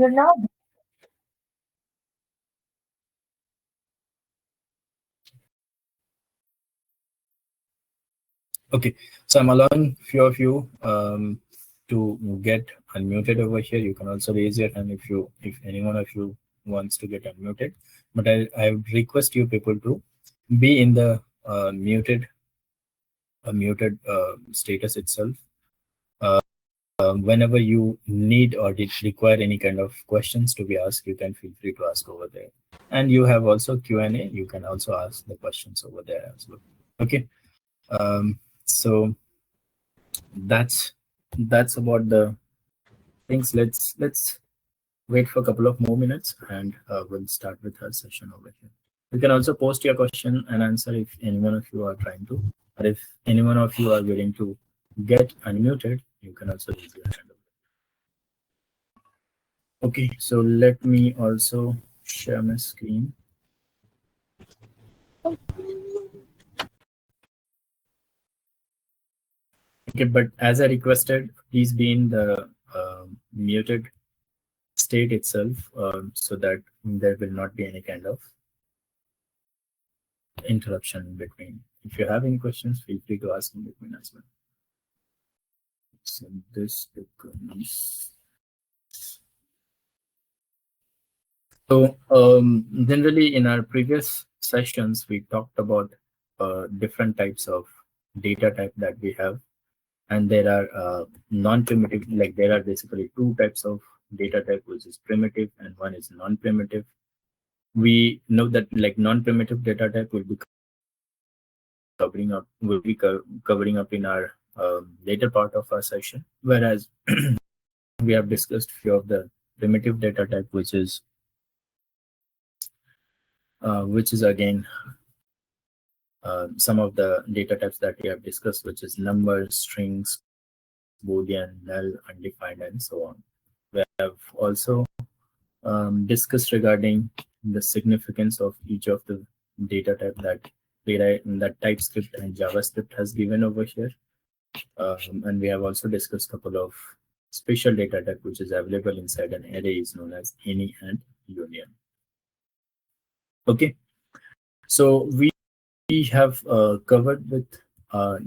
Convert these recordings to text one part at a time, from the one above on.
You're now Okay, so I'm allowing few of you to get unmuted over here. You can also raise your hand if any one of you wants to get unmuted. But I would request you people to be in the muted status itself. Whenever you need or require any kind of questions to be asked, you can feel free to ask over there. And you have also Q&A. You can also ask the questions over there as well. Okay. So that's about the things. Let's wait for a couple of more minutes and we'll start with our session over here. You can also post your question and answer if any one of you are trying to, or if any one of you are willing to get unmuted, you can also raise your hand. Okay, so let me also share my screen. Okay, but as I requested, please be in the muted state itself so that there will not be any kind of interruption in between. If you have any questions, feel free to ask in between as well. So this becomes. So generally in our previous sessions, we talked about different types of data type that we have. And there are non-primitive, like there are basically two types of data type, which is primitive and one is non-primitive. We know that like non-primitive data type will be covering up in our later part of our session, whereas we have discussed few of the primitive data type, which is again some of the data types that we have discussed, which is numbers, strings, boolean, null, undefined, and so on. We have also discussed regarding the significance of each of the data type that TypeScript and JavaScript has given over here. And we have also discussed a couple of special data type which is available inside an array is known as any and union. Okay, so we have covered with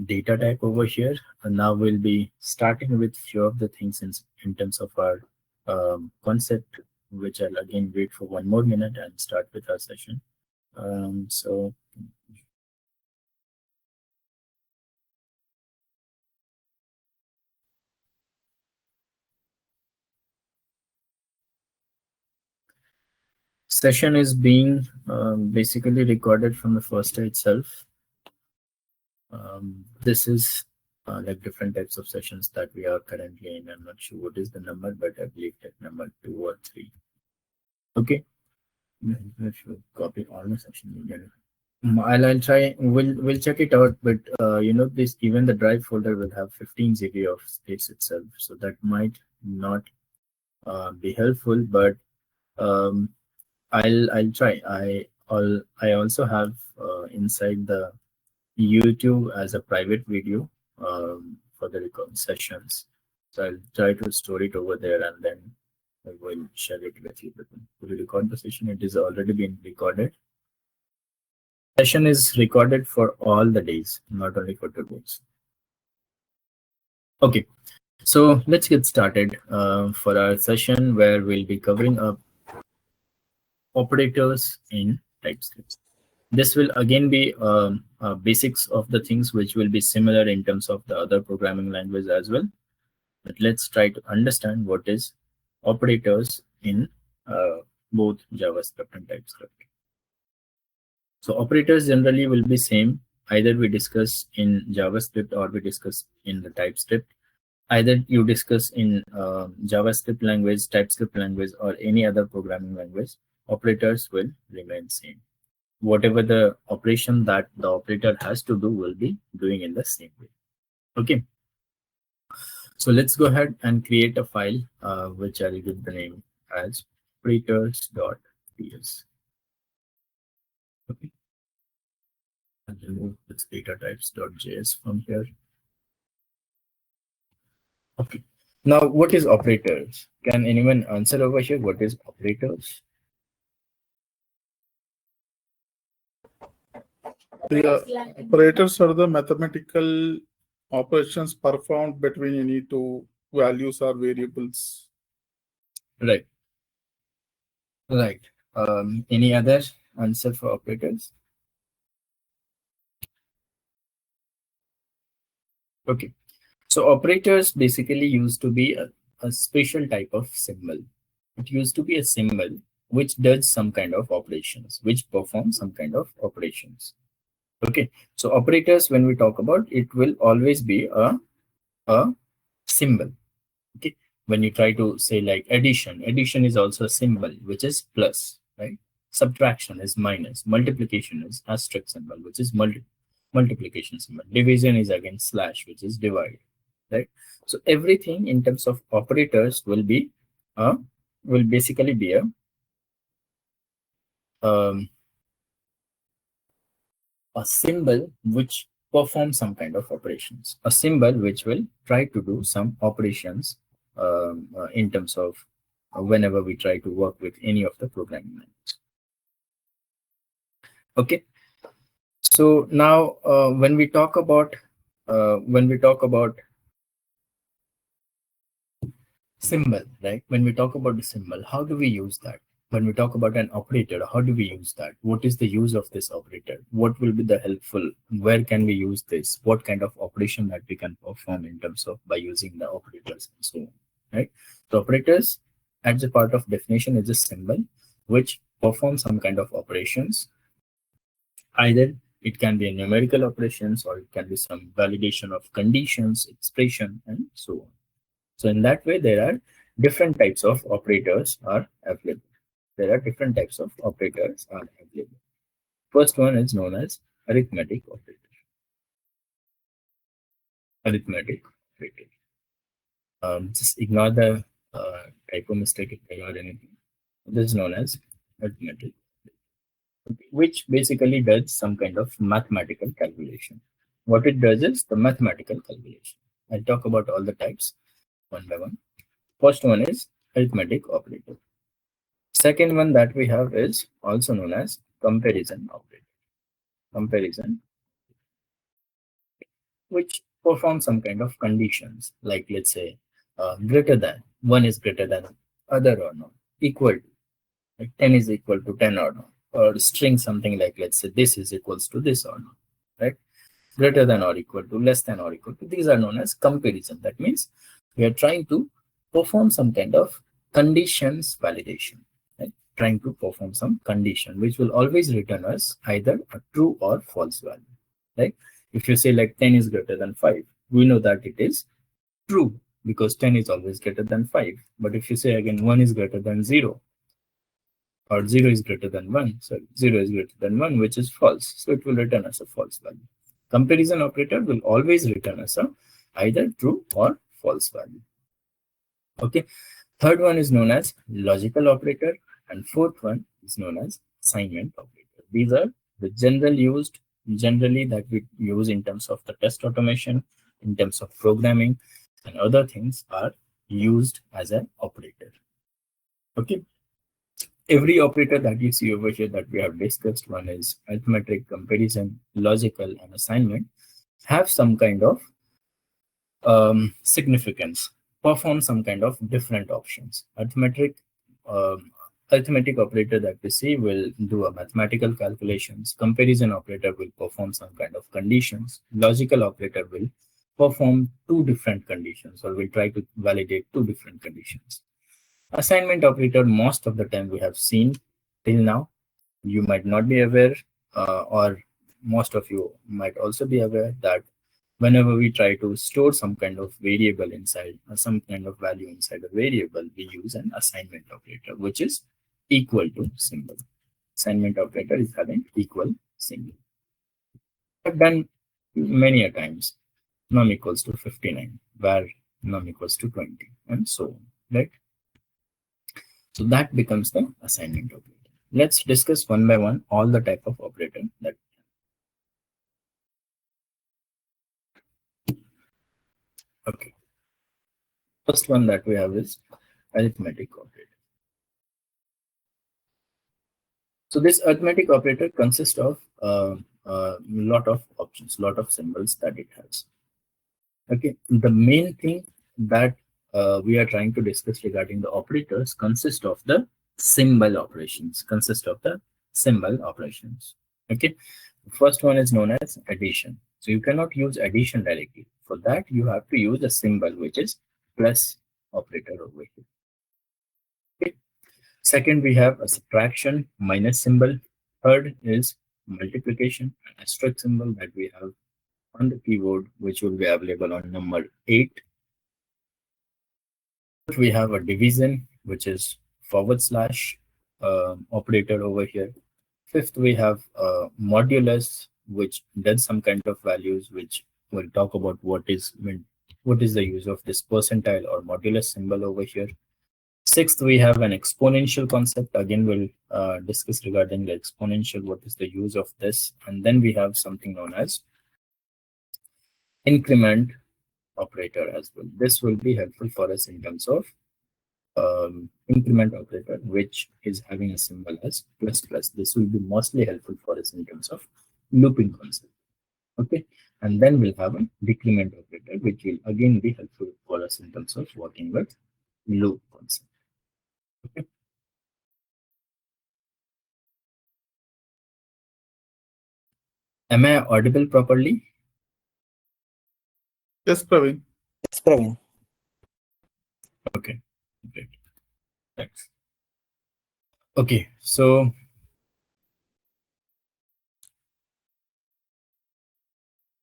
data type over here, and now we'll be starting with few of the things in terms of our concept, which I'll again wait for one more minute and start with our session. So session is being basically recorded from the first day itself. This is like different types of sessions that we are currently in. I'm not sure what is the number, but I believe that number 2 or 3. Okay. I should copy all the session again. I'll try. We'll check it out, but this even the drive folder will have 15 GB of space itself, so that might not be helpful. But I'll try. I also have inside the YouTube as a private video for the record sessions, so I'll try to store it over there and then I will share it with you. To record the session, it is already been recorded. Session is recorded for all the days, not only for 2 days. Okay, so let's get started for our session where we'll be covering up operators in TypeScript. This will again be basics of the things which will be similar in terms of the other programming language as well. But let's try to understand what is operators in both JavaScript and TypeScript. So operators generally will be same. Either we discuss in JavaScript or we discuss in the TypeScript. Either you discuss in JavaScript language, TypeScript language, or any other programming language, operators will remain same. Whatever the operation that the operator has to do will be doing in the same way. Okay. So let's go ahead and create a file which I'll give the name as operators.ts. Okay. And remove this data types.js from here. Okay. Now, what is operators? Can anyone answer over here? What is operators? The operators are the mathematical operations performed between any two values or variables. Right. Right. Any other answer for operators? Okay. So operators basically used to be a special type of symbol. It used to be a symbol which does some kind of operations, which performs some kind of operations. Okay. So operators, when we talk about, it will always be a symbol. Okay. When you try to say like addition is also a symbol, which is plus, right? Subtraction is minus, multiplication is asterisk symbol, which is multiplication symbol. Division is again slash, which is divide, right? So everything in terms of operators will basically be a symbol which performs some kind of operations, a symbol which will try to do some operations in terms of whenever we try to work with any of the programming languages. Okay, so now when we talk about symbol, right? When we talk about the symbol, how do we use that? When we talk about an operator, how do we use that? What is the use of this operator? What will be the helpful? Where can we use this? What kind of operation that we can perform in terms of by using the operators and so on, right? So operators, as a part of definition, is a symbol which performs some kind of operations. Either it can be a numerical operations or it can be some validation of conditions, expression, and so on. So in that way, there are different types of operators are available. There are different types of operators are available. First one is known as arithmetic operator. Arithmetic operator. Just ignore the typo mistake if there are anything. This is known as arithmetic, which basically does some kind of mathematical calculation. What it does is the mathematical calculation. I'll talk about all the types one by one. First one is arithmetic operator. Second one that we have is also known as comparison operator. Comparison, which performs some kind of conditions, like let's say greater than, one is greater than other or not, equal to, like 10 is equal to 10 or not, or string something like let's say this is equals to this or not, right? Greater than or equal to, less than or equal to, these are known as comparison. That means we are trying to perform some kind of conditions validation, right? Trying to perform some condition which will always return us either a true or false value, right? If you say like 10 is greater than 5, we know that it is true because 10 is always greater than 5. But if you say again 1 is greater than 0 or 0 is greater than 1, so 0 is greater than 1, which is false, so it will return us a false value. Comparison operator will always return us a either true or false value. Okay. Third one is known as logical operator, and fourth one is known as assignment operator. These are the generally that we use in terms of the test automation, in terms of programming, and other things are used as an operator. Okay. Every operator that you see over here that we have discussed, one is arithmetic, comparison, logical, and assignment, have some kind of significance, perform some kind of different options. Um, arithmetic operator that we see will do a mathematical calculations. Comparison operator will perform some kind of conditions. Logical operator will perform two different conditions or will try to validate two different conditions. Assignment operator, most of the time we have seen till now. You might not be aware, or most of you might also be aware that whenever we try to store some kind of variable inside, some kind of value inside a variable, we use an assignment operator, which is equal to symbol. Assignment operator is having equal symbol. I've done many a times. Num equals to 59, where num equals to 20, and so on, right? So that becomes the assignment operator. Let's discuss one by one all the type of operator that. Okay. First one that we have is arithmetic operator. So this arithmetic operator consists of a lot of options, lot of symbols that it has. Okay, the main thing that we are trying to discuss regarding the operators consist of the symbol operations. Okay, first one is known as addition. So you cannot use addition directly. For that, you have to use a symbol which is plus operator over here. Okay. Second, we have a subtraction, minus symbol. Third is multiplication, an asterisk symbol that we have on the keyboard, which will be available on number 8. We have a division, which is forward slash operator over here. Fifth, we have modulus, which does some kind of values, which we'll talk about what is the use of this percentile or modulus symbol over here. Sixth, we have an exponential concept. Again, we'll discuss regarding the exponential, what is the use of this. And then we have something known as increment operator as well. This will be helpful for us in terms of increment operator, which is having a symbol as plus plus. This will be mostly helpful for us in terms of looping concept. Okay, and then we'll have a decrement operator, which will again be helpful for us in terms of working with loop concept. Okay. Am I audible properly? Yes, Praveen. Yes, Praveen. Okay, great. Thanks. Okay, so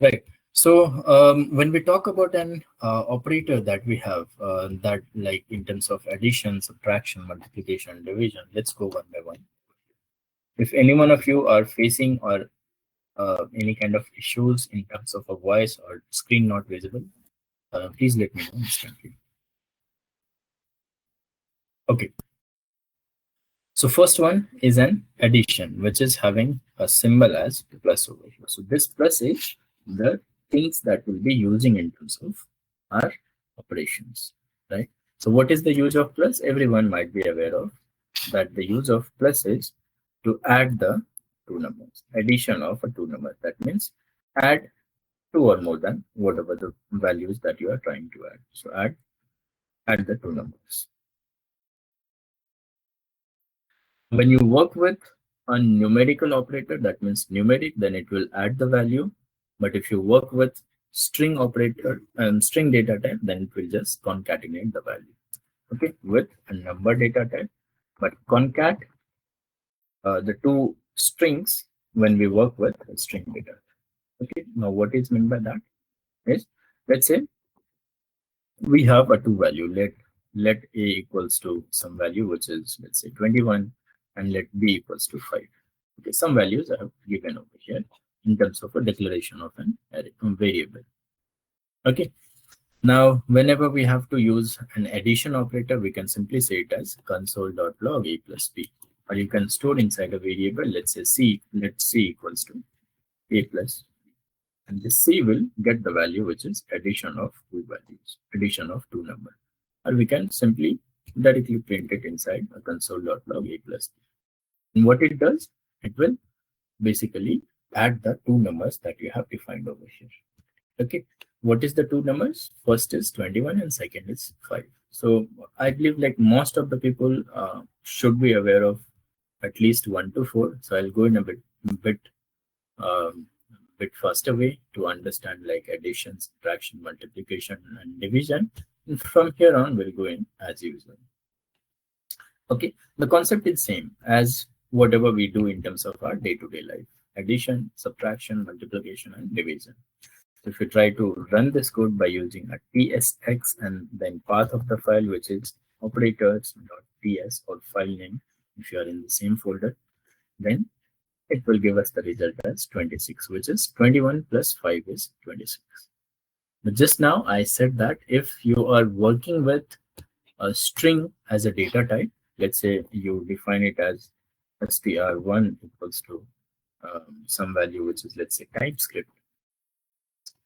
right. So when we talk about an operator that we have that like in terms of addition, subtraction, multiplication, division, let's go one by one. If any one of you are facing or any kind of issues in terms of a voice or screen not visible, please let me know instantly. Okay. So first one is an addition, which is having a symbol as plus over here. So this plus is the things that we'll be using in terms of our operations, right? So what is the use of plus? Everyone might be aware of that the use of plus is to add the two numbers, addition of a two number. That means add two or more than whatever the values that you are trying to add. So add the two numbers. When you work with a numerical operator, that means numeric, then it will add the value. But if you work with string operator and string data type, then it will just concatenate the value. Okay, with a number data type. But concat the two strings when we work with a string data. Okay, now what is meant by that is, let's say we have a two value. Let a equals to some value, which is let's say 21, and let b equals to 5. Okay, some values I have given over here in terms of a declaration of an variable. Okay, now whenever we have to use an addition operator, we can simply say it as console.log a plus b, or you can store inside a variable. Let's say let c equals to a plus, and this c will get the value which is addition of two values, addition of two numbers, or we can simply directly print it inside a console.log a plus b. And what it does, it will basically add the two numbers that you have defined over here. Okay, what is the two numbers? First is 21 and second is 5. So I believe like most of the people should be aware of at least 1 to 4. So I'll go in a bit faster way to understand like addition, subtraction, multiplication, and division. And from here on, we'll go in as usual. Okay, the concept is same as whatever we do in terms of our day-to-day life: addition, subtraction, multiplication, and division. So if you try to run this code by using a tsx and then path of the file, which is operators.ts or file name, if you are in the same folder, then it will give us the result as 26, which is 21 plus 5 is 26. But just now I said that if you are working with a string as a data type, let's say you define it as str1 equals to some value, which is let's say TypeScript.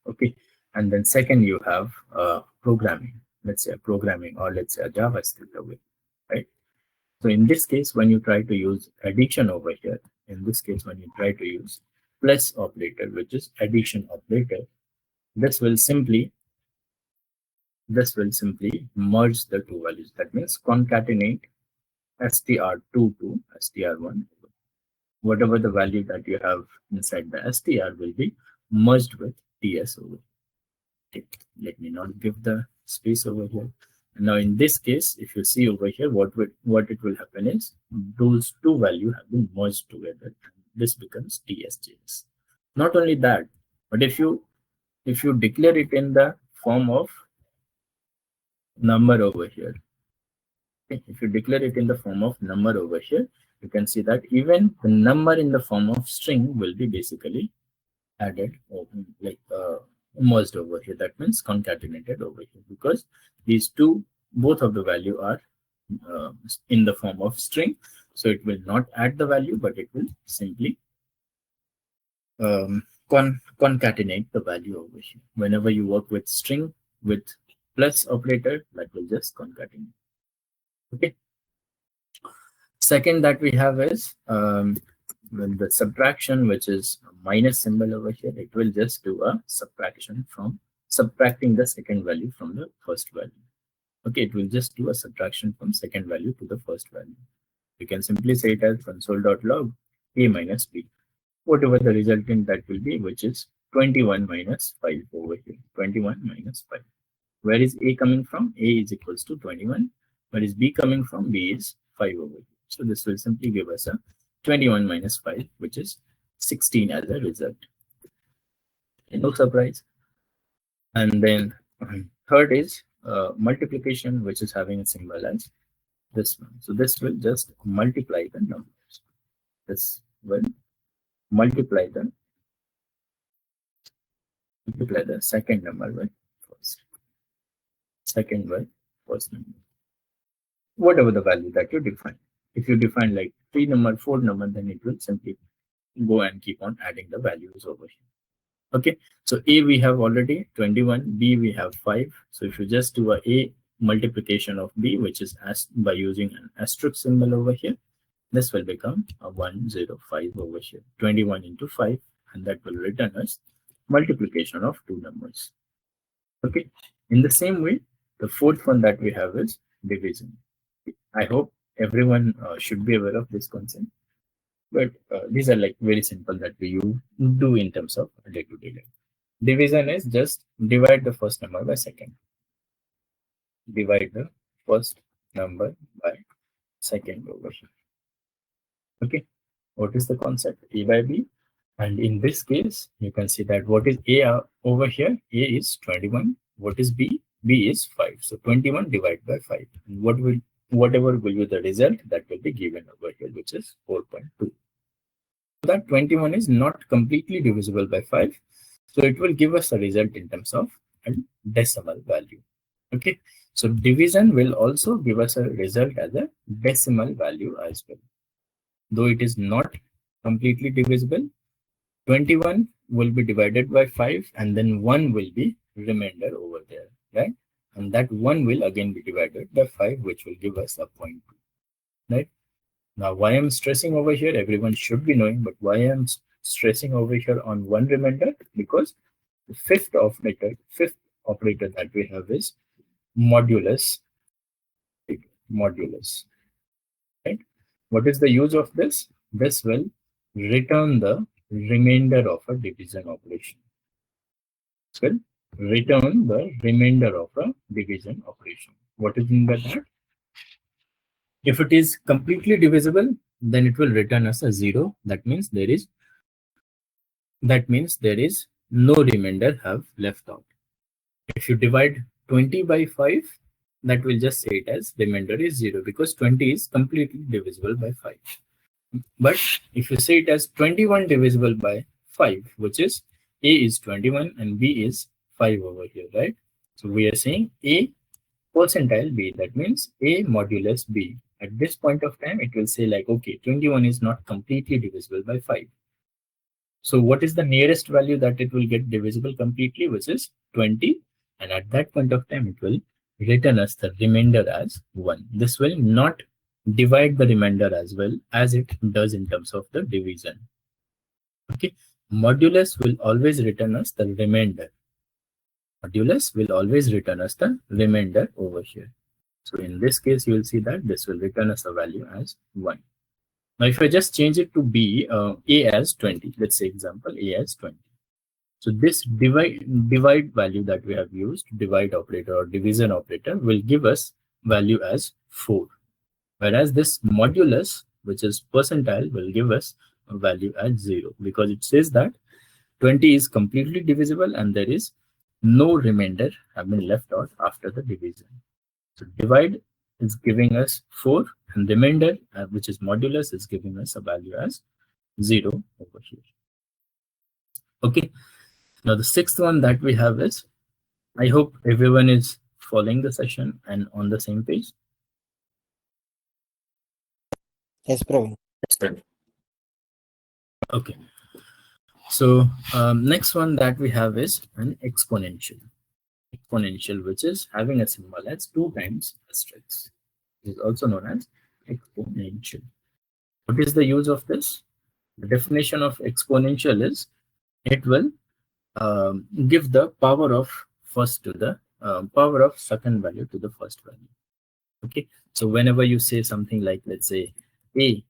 Okay, and then second you have programming. let's say a programming or let's say a JavaScript away, right? So in this case, when you try to use addition over here, in this case, when you try to use plus operator, which is addition operator, this will simply merge the two values. That means concatenate str2 to str1. Whatever the value that you have inside the str will be merged with ts over. Okay. Let me not give the space over here. Now in this case, if you see over here, what it will happen is those two values have been merged together. This becomes tsjs. Not only that, but if you declare it in the form of number over here, okay, if you declare it in the form of number over here, you can see that even the number in the form of string will be basically added, like merged over here. That means concatenated over here, because these two, both of the value are in the form of string. So it will not add the value, but it will simply concatenate the value over here. Whenever you work with string with plus operator, that will just concatenate. Okay. Second that we have is when the subtraction, which is a minus symbol over here, it will just do a subtraction from subtracting the second value from the first value. Okay, it will just do a subtraction from second value to the first value. You can simply say it as console.log a minus b. Whatever the resultant that will be, which is 21 minus 5 over here. 21 minus 5. Where is a coming from? A is equals to 21. Where is b coming from? B is 5 over here. So this will simply give us a 21 minus 5, which is 16 as a result. No surprise. And then third is multiplication, which is having a symbol as this one. So this will just multiply the numbers. This will multiply the second number with first. Second with first number. Whatever the value that you define. If you define like 3 number, 4 number, then it will simply go and keep on adding the values over here. Okay, so a we have already 21, b we have 5. So if you just do a multiplication of b, which is by using an asterisk symbol over here, this will become a 105 over here. 21 into 5, and that will return us multiplication of two numbers. Okay, in the same way, the fourth one that we have is division. I hope everyone should be aware of this concept, but these are like very simple that we do in terms of day-to-day life. Division is just divide the first number by second. Divide the first number by second over here. Okay, what is the concept? A by b, and in this case you can see that what is a over here? A is 21. What is b? B is 5. So 21 divided by 5. And whatever will be the result, that will be given over here, which is 4.2. So that 21 is not completely divisible by 5. So it will give us a result in terms of a decimal value. Okay, so division will also give us a result as a decimal value as well. Though it is not completely divisible, 21 will be divided by 5, and then 1 will be remainder over there, right? And that 1 will again be divided by 5, which will give us a 0.2, right? Now, why I'm stressing over here, everyone should be knowing, but why I'm stressing over here on one remainder? Because the fifth operator that we have is modulus. Right? What is the use of this? This will return the remainder of a division operation. This will return the remainder of a division operation. What is mean by that? If it is completely divisible, then it will return us a 0. That means there is no remainder have left out. If you divide 20 by 5, that will just say it as remainder is 0, because 20 is completely divisible by 5. But if you say it as 21 divisible by 5, which is a is 21 and b is 5 over here, right? So we are saying a percentile b, that means a modulus b. At this point of time, it will say like, okay, 21 is not completely divisible by 5. So what is the nearest value that it will get divisible completely, which is 20. And at that point of time, it will return us the remainder as 1. This will not divide the remainder as well as it does in terms of the division. Okay, modulus will always return us the remainder. Modulus will always return us the remainder over here. So in this case, you will see that this will return us a value as 1. Now, if I just change it to B, A as 20, let's say example, A as 20. So this divide value that we have used, divide operator or division operator, will give us value as 4. Whereas this modulus, which is percentile, will give us a value as 0, because it says that 20 is completely divisible and there is no remainder have been left out after the division. So divide is giving us 4, and remainder, which is modulus, is giving us a value as 0 over here. Okay. Now the sixth one that we have is, I hope everyone is following the session and on the same page. Yes, Praveen. Okay. So next one that we have is an exponential. Exponential, which is having a symbol as 2 times asterisk. It is also known as exponential. What is the use of this? The definition of exponential is it will give the power of first to the power of second value to the first value. Okay, so whenever you say something like, let's say a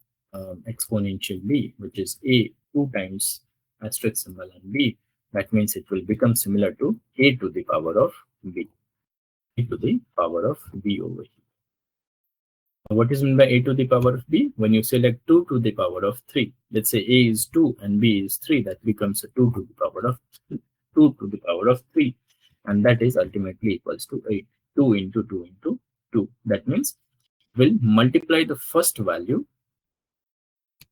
exponential b, which is a 2 times asterisk symbol and b, that means it will become similar to a to the power of b, a to the power of b over here. What is meant by a to the power of b? When you select 2 to the power of 3, let's say a is 2 and b is 3, that becomes a 2 to the power of 2 to the power of 3, and that is ultimately equals to 8. 2 into 2 into 2. That means we'll multiply the first value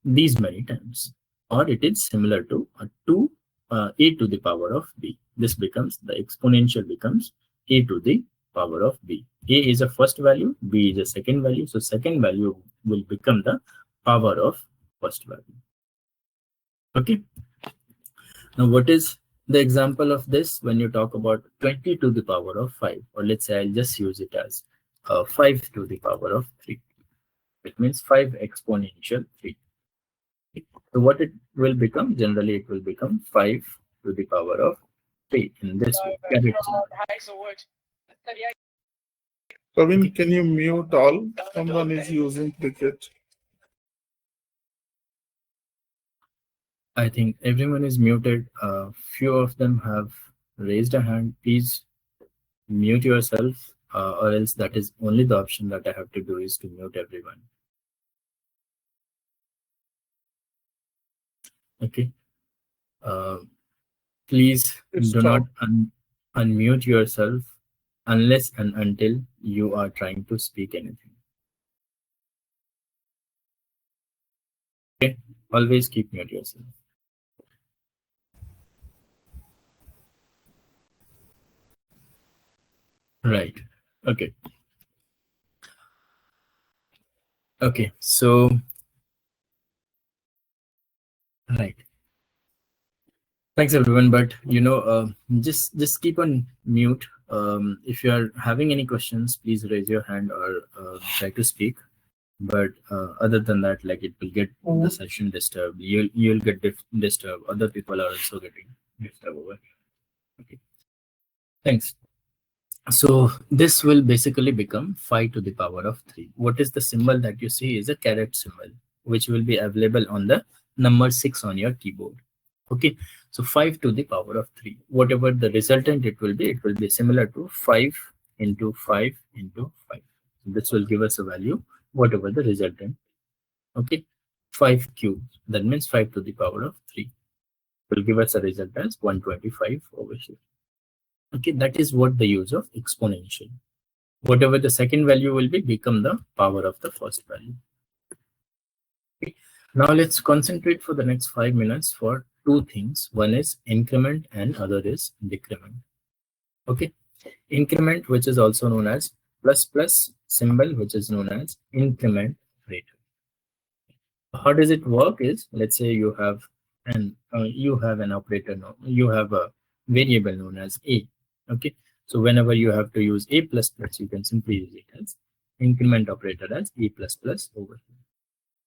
these many times, or it is similar to a 2 a to the power of b. This becomes, the exponential becomes a to the power of b. A is a first value, b is a second value, so second value will become the power of first value. Okay. Now what is the example of this when you talk about 20 to the power of 5, or let's say I'll just use it as 5 to the power of 3. It means 5 exponential 3. So what it will become? Generally, it will become 5 to the power of 3 in this way. Praveen, can you mute all? Someone is using Cricket. I think everyone is muted. Few of them have raised a hand. Please mute yourself, or else that is only the option that I have to do is to mute everyone. Okay. Please do not unmute yourself unless and until you are trying to speak anything. Okay. Always keep mute yourself. Right. Okay. Okay. So, right. Thanks everyone. But just keep on mute. If you are having any questions, please raise your hand or try to speak. But other than that, like, it will get the session disturbed. You'll get disturbed. Other people are also getting disturbed over here. Okay. Thanks. So this will basically become 5 to the power of 3. What is the symbol that you see is a caret symbol, which will be available on the number 6 on your keyboard. Okay, so 5 to the power of 3. Whatever the resultant it will be similar to 5 into 5 into 5. So this will give us a value, whatever the resultant. Okay, 5 cubed, that means 5 to the power of 3 will give us a result as 125 over here. Okay, that is what the use of exponential. Whatever the second value will be, become the power of the first value. Okay. Now let's concentrate for the next 5 minutes for two things. One is increment and other is decrement. Okay, increment, which is also known as plus symbol, which is known as increment rate. How does it work is, let's say you have an operator, you have a variable known as a. Okay, So whenever you have to use a plus plus, you can simply use it as increment operator as a plus plus over here.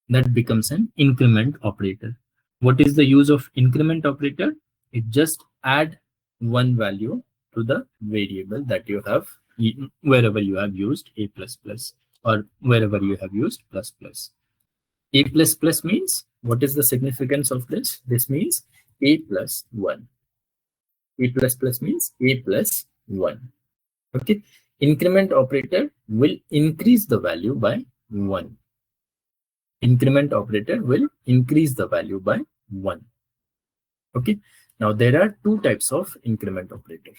That becomes an increment operator. What is the use of increment operator? It just add one value to the variable that you have wherever you have used a plus plus or wherever you have used plus plus. A plus plus means, what is the significance of this? This means a plus 1. A plus plus means a plus 1. Okay. Increment operator will increase the value by 1. Increment operator will increase the value by 1. Okay. Now there are two types of increment operator.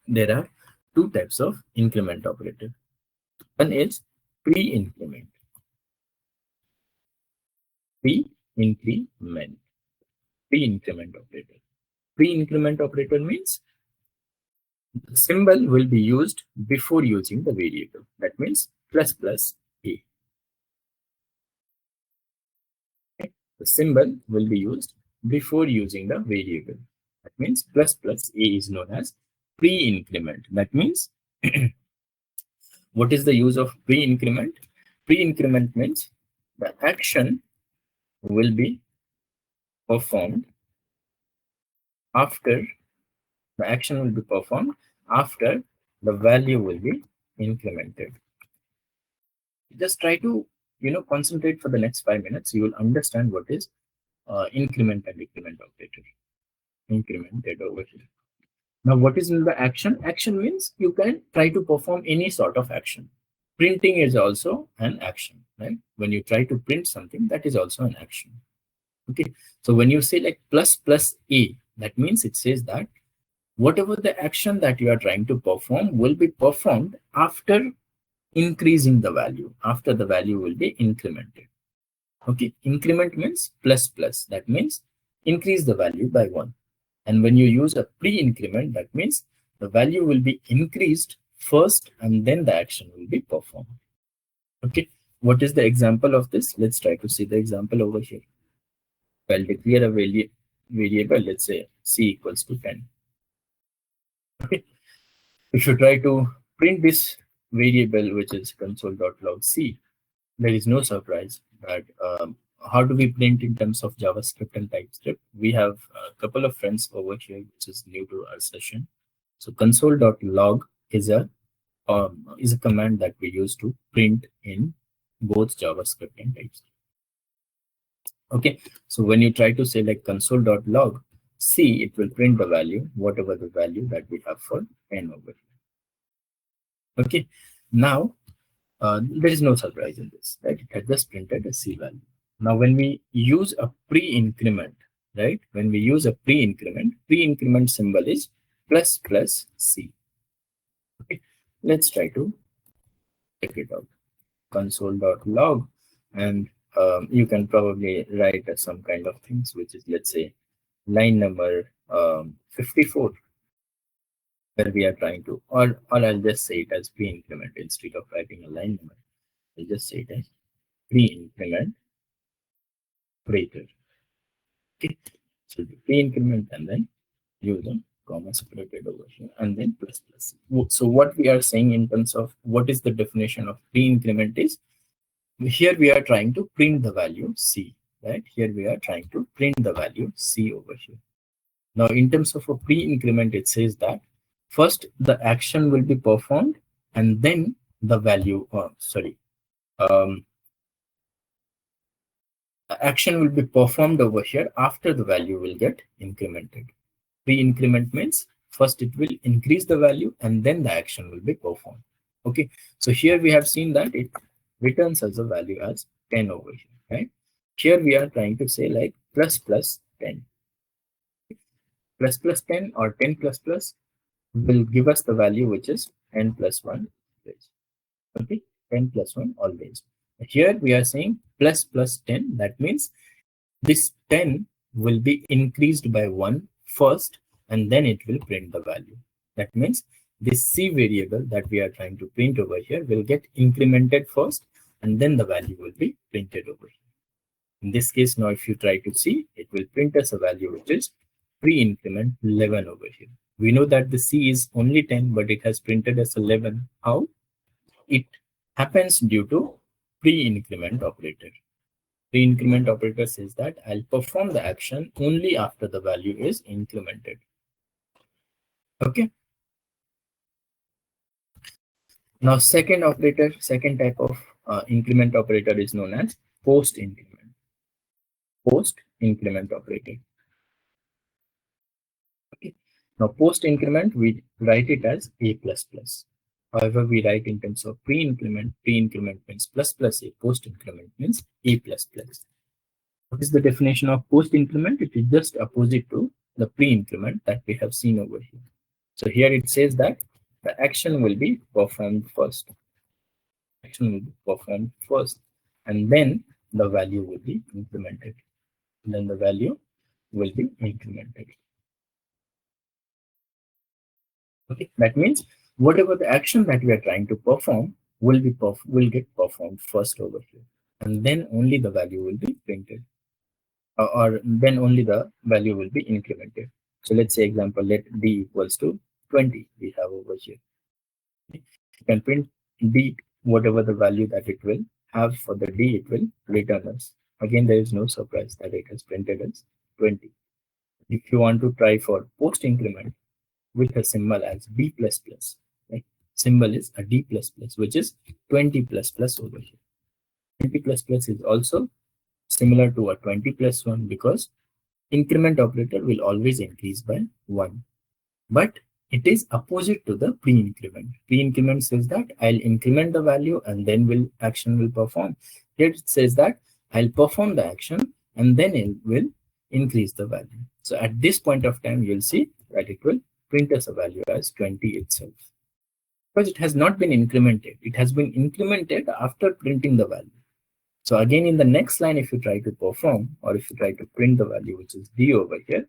There are two types of increment operator. One is pre-increment. Pre-increment. Pre-increment operator. Pre-increment operator means the symbol will be used before using the variable. That means plus plus a. Okay. The symbol will be used before using the variable. That means plus plus a is known as pre-increment. That means what is the use of pre-increment? Pre-increment means the action will be performed after the value will be incremented. Just try to concentrate for the next 5 minutes. You will understand what is increment and decrement operator. Incremented over here. Now what is in the action? Action means you can try to perform any sort of action. Printing is also an action, right? When you try to print something, that is also an action. Okay, so when you say like plus plus a, that means it says that whatever the action that you are trying to perform will be performed after increasing the value, after the value will be incremented. Okay, increment means plus plus, that means increase the value by 1. And when you use a pre-increment, that means the value will be increased first and then the action will be performed. Okay, what is the example of this? Let's try to see the example over here. I'll declare a variable, let's say c equals to 10. Okay, if you try to print this variable, which is console.log c, there is no surprise that how do we print in terms of JavaScript and TypeScript? We have a couple of friends over here which is new to our session. So console.log is a command that we use to print in both JavaScript and TypeScript. Okay, so when you try to say like console.log c, it will print the value, whatever the value that we have for 10 over here. Okay, now there is no surprise in this, right? It had just printed a c value. Now when we use a pre-increment, right? When we use a pre-increment symbol is plus plus c. Okay, let's try to check it out. Console.log, and you can probably write some kind of things, which is, let's say, line number 54, where we are trying to, or I'll just say it as pre-increment instead of writing a line number. I'll just say it as pre-increment operator. Okay, so the pre-increment and then use a comma separated over here and then plus plus. So what we are saying in terms of what is the definition of pre-increment is, here we are trying to print the value c, right? Here we are trying to print the value c over here. Now in terms of a pre-increment, it says that first the action will be performed and then the value, action will be performed over here after the value will get incremented. Pre-increment means first it will increase the value and then the action will be performed. Okay, so here we have seen that it returns as a value as 10 over here, right? Here we are trying to say like plus plus 10. Plus plus 10 or 10 plus plus will give us the value which is 10 plus 1 always. Okay, 10 plus 1 always. Here we are saying plus plus 10, that means this 10 will be increased by 1 first and then it will print the value. That means this c variable that we are trying to print over here will get incremented first and then the value will be printed over here. In this case, now if you try to see, it will print us a value which is pre-increment 11 over here. We know that the C is only 10, but it has printed as 11. How? It happens due to pre-increment operator. Pre-increment operator says that I'll perform the action only after the value is incremented. Okay. Now, second type of increment operator is known as post-increment. Post-increment operator. Okay. Now, post-increment, we write it as A++. However, we write in terms of pre-increment. Pre-increment means plus plus A. Post-increment means A++. What is the definition of post-increment? It is just opposite to the pre-increment that we have seen over here. So here it says that the action will be performed first. Action will be performed first, and then the value will be implemented. Then the value will be incremented. Okay, that means whatever the action that we are trying to perform will get performed first over here, and then only the value will be printed, or then only the value will be incremented. So let's say example, let d equals to 20 we have over here. You can print d, whatever the value that it will have for the d, it will return us. Again, there is no surprise that it has printed as 20. If you want to try for post increment with a symbol as d++, right? Symbol is a d++, which is 20++ over here. 20++ is also similar to a 20+1 because increment operator will always increase by 1. But it is opposite to the pre-increment. Pre-increment says that I'll increment the value and then action will perform. Here it says that I'll perform the action and then it will increase the value. So at this point of time, you'll see that it will print us a value as 20 itself. Because it has not been incremented. It has been incremented after printing the value. So again, in the next line, if you try to perform or if you try to print the value, which is d over here,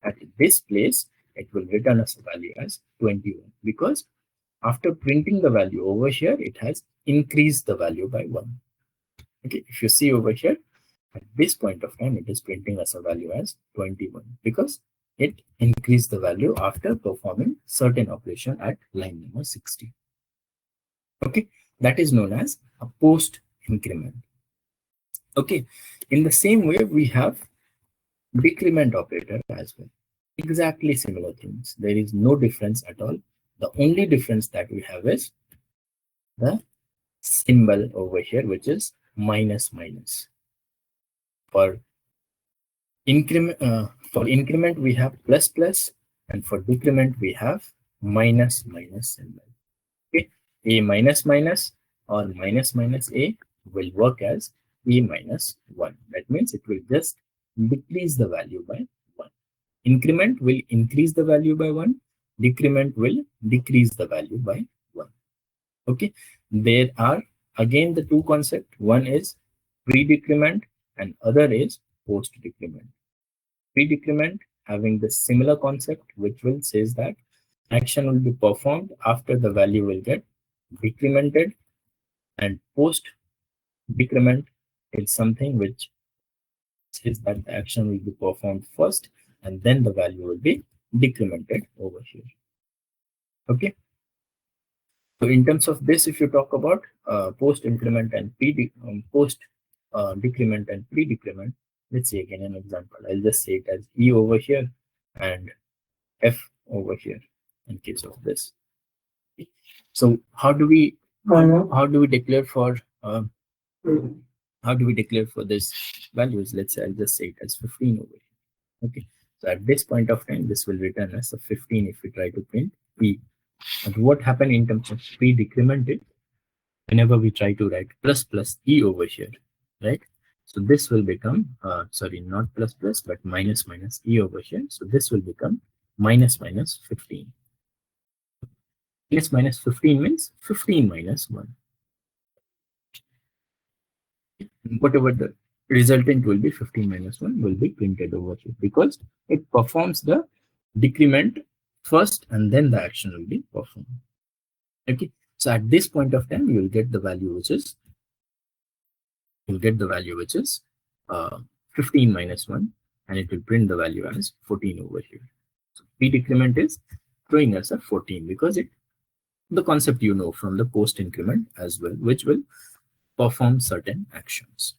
at this place, it will return us a value as 21 because after printing the value over here, it has increased the value by 1. Okay, if you see over here, at this point of time, it is printing us a value as 21 because it increased the value after performing certain operation at line number 60. Okay, that is known as a post increment. Okay, in the same way, we have decrement operator as well. Exactly similar things. There is no difference at all. The only difference that we have is the symbol over here, which is minus. For increment, we have plus, and for decrement, we have minus symbol. Okay, a minus or minus a will work as a minus 1. That means it will just decrease the value by 1. Increment will increase the value by 1. Decrement will decrease the value by 1. Okay, there are again the two concepts. One is pre-decrement and other is post-decrement. Pre-decrement having the similar concept, which will says that action will be performed after the value will get decremented, and post-decrement is something which says that the action will be performed first and then the value will be decremented over here. Okay. So in terms of this, if you talk about post increment and post decrement and pre-decrement, let's see again an example. I'll just say it as E over here and F over here in case of this. So how do we declare for this values? Let's say I'll just say it as 15 over here. Okay. So at this point of time, this will return as a 15 if we try to print P. And what happened in terms of pre-decremented, whenever we try to write plus E over here, right? So this will become, sorry, not plus, but minus E over here. So this will become minus 15. Minus 15 means 15 minus 1. Whatever the resultant will be, 15 minus 1 will be printed over here because it performs the decrement first and then the action will be performed. Okay, so at this point of time, you will get the value which is 15 minus 1 and it will print the value as 14 over here. So pre-decrement is showing us a 14 because the concept you know from the post increment as well, which will perform certain actions.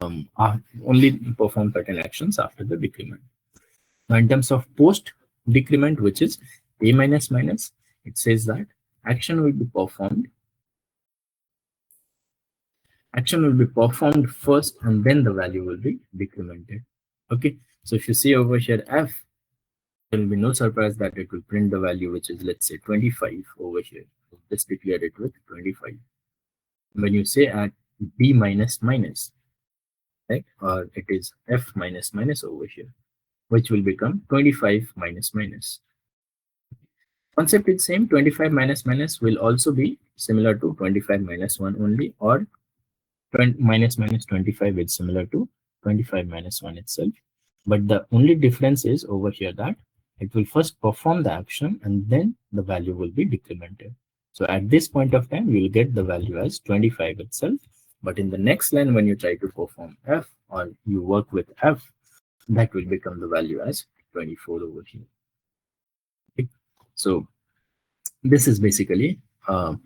Only perform certain actions after the decrement. Now, in terms of post decrement, which is a minus minus, it says that action will be performed. Action will be performed first, and then the value will be decremented. Okay, so if you see over here f, there will be no surprise that it will print the value, which is, let's say, 25 over here. Let's declare it with 25. When you say at b minus minus, right, or it is f minus minus over here, which will become 25 minus minus. Concept is same. 25 minus minus will also be similar to 25 minus 1 only, or 20 minus minus 25 is similar to 25 minus 1 itself. But the only difference is over here that it will first perform the action and then the value will be decremented. So at this point of time, you will get the value as 25 itself. But in the next line, when you try to perform f or you work with f, that will become the value as 24 over here. Okay. So this is basically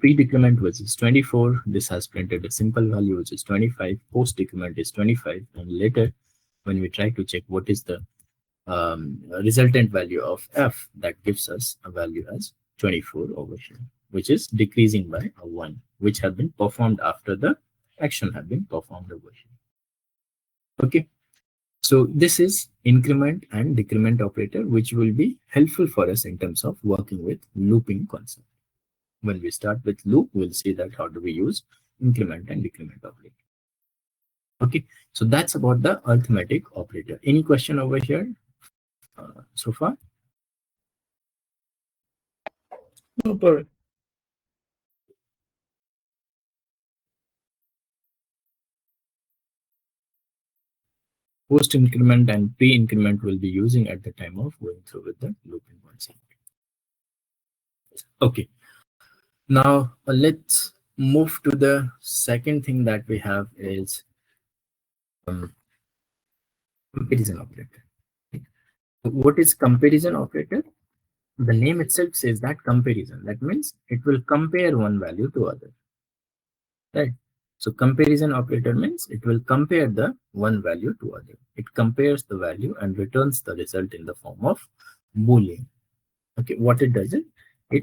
pre-decrement, which is 24. This has printed a simple value, which is 25. Post-decrement is 25. And later, when we try to check what is the resultant value of f, that gives us a value as 24 over here, which is decreasing by a 1, which have been performed after the action have been performed over here. Okay. So this is increment and decrement operator, which will be helpful for us in terms of working with looping concept. When we start with loop, we'll see that how do we use increment and decrement operator. Okay, so that's about the arithmetic operator. Any question over here so far? No problem. Post increment and pre increment will be using at the time of going through with the looping concept. Okay, now let's move to the second thing that we have is comparison operator. What is comparison operator? The name itself says that comparison. That means it will compare one value to other. Right? So comparison operator means it will compare the one value to other. It compares the value and returns the result in the form of Boolean. Okay, what it does is it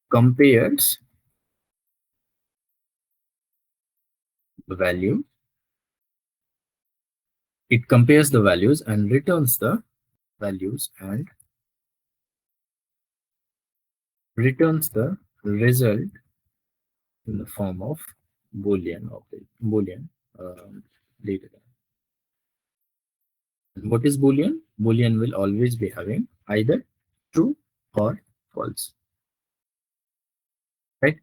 compares the value. It compares the values and returns the values and returns the result in the form of Boolean data. What is Boolean? Boolean will always be having either true or false. Right?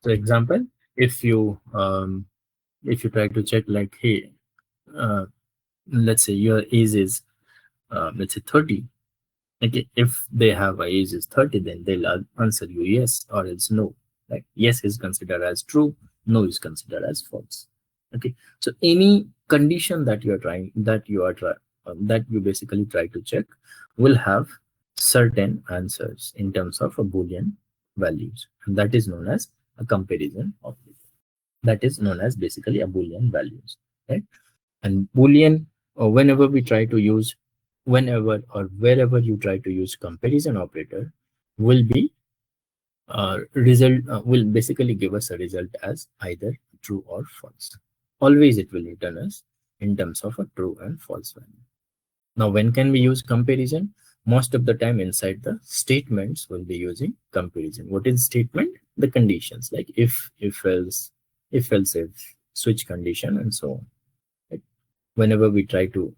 So example, if you try to check like, hey, let's say your age is let's say 30. Okay, if they have a age is 30, then they'll answer you yes or else no. Like yes is considered as true, no is considered as false. Okay, so any condition that you basically try to check will have certain answers in terms of a Boolean values, and that is known as a comparison operator. That is known as basically a Boolean values, right? And Boolean, whenever we try to use, whenever or wherever you try to use comparison operator, will be will basically give us a result as either true or false. Always it will return us in terms of a true and false value. Now, when can we use comparison? Most of the time inside the statements we'll be using comparison. What is statement? The conditions like if else, if, switch condition, and so on. Right? Whenever we try to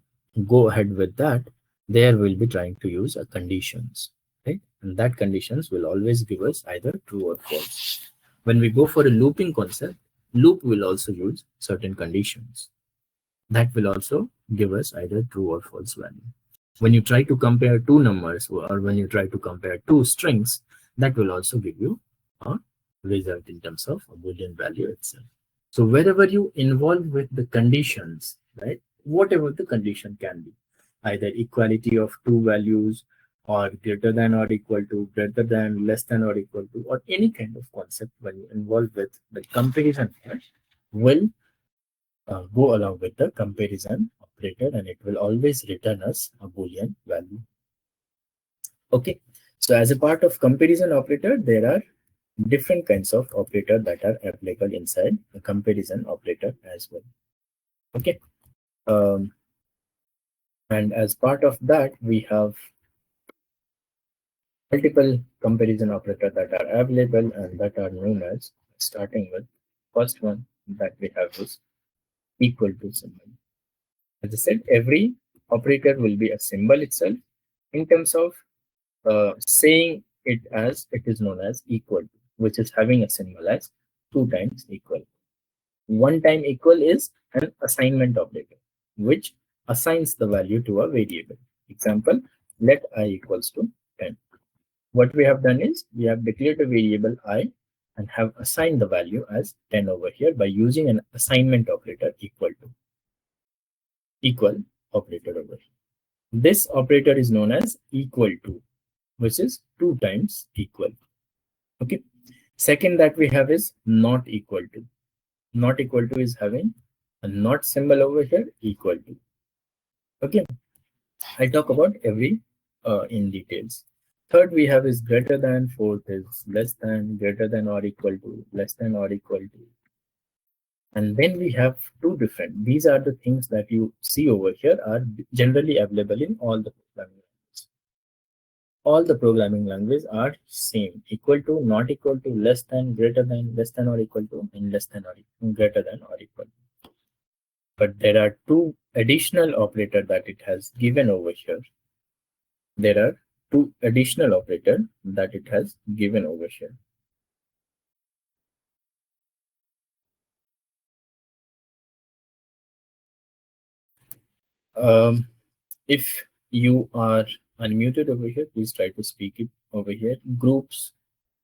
go ahead with that, there we'll be trying to use a conditions, right? And that conditions will always give us either true or false. When we go for a looping concept, loop will also use certain conditions. That will also give us either true or false value. When you try to compare two numbers or when you try to compare two strings, that will also give you a result in terms of a Boolean value itself. So wherever you involve with the conditions, right, whatever the condition can be, either equality of two values or greater than or equal to, greater than, less than or equal to, or any kind of concept when you involve with the comparison part will go along with the comparison operator, and it will always return us a Boolean value. Okay, so as a part of comparison operator, there are different kinds of operator that are applicable inside a comparison operator as well. Okay, and as part of that, we have multiple comparison operator that are available and that are known as, starting with first one that we have is equal to symbol. As I said, every operator will be a symbol itself. In terms of saying it as, it is known as equal to, which is having a symbol as 2 times equal. 1 time equal is an assignment operator, which assigns the value to a variable. Example, let I equals to 10. What we have done is we have declared a variable I and have assigned the value as 10 over here by using an assignment operator equal to. Equal operator over here. This operator is known as equal to, which is 2 times equal. Okay. Second that we have is not equal to. Not equal to is having a not symbol over here, equal to. Okay. I'll talk about every in details. Third we have is greater than. Fourth is less than, greater than or equal to, less than or equal to. And then we have two different. These are the things that you see over here are generally available in all the programming languages. All the programming languages are same: equal to, not equal to, less than, greater than, less than or equal to, and less than or greater than or equal to. But there are two additional operators that it has given over here. There are two additional operators that it has given over here. If you are unmuted over here, please try to speak it over here. Groups,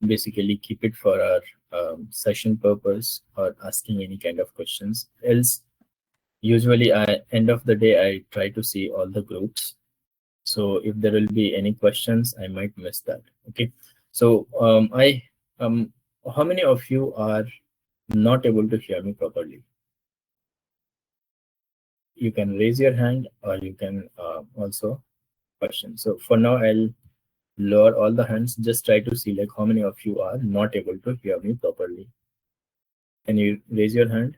basically keep it for our session purpose or asking any kind of questions. Else, usually end of the day, I try to see all the groups. So if there will be any questions, I might miss that. Okay. So how many of you are not able to hear me properly? You can raise your hand or you can also question. So for now, I'll lower all the hands. Just try to see like how many of you are not able to hear me properly. Can you raise your hand?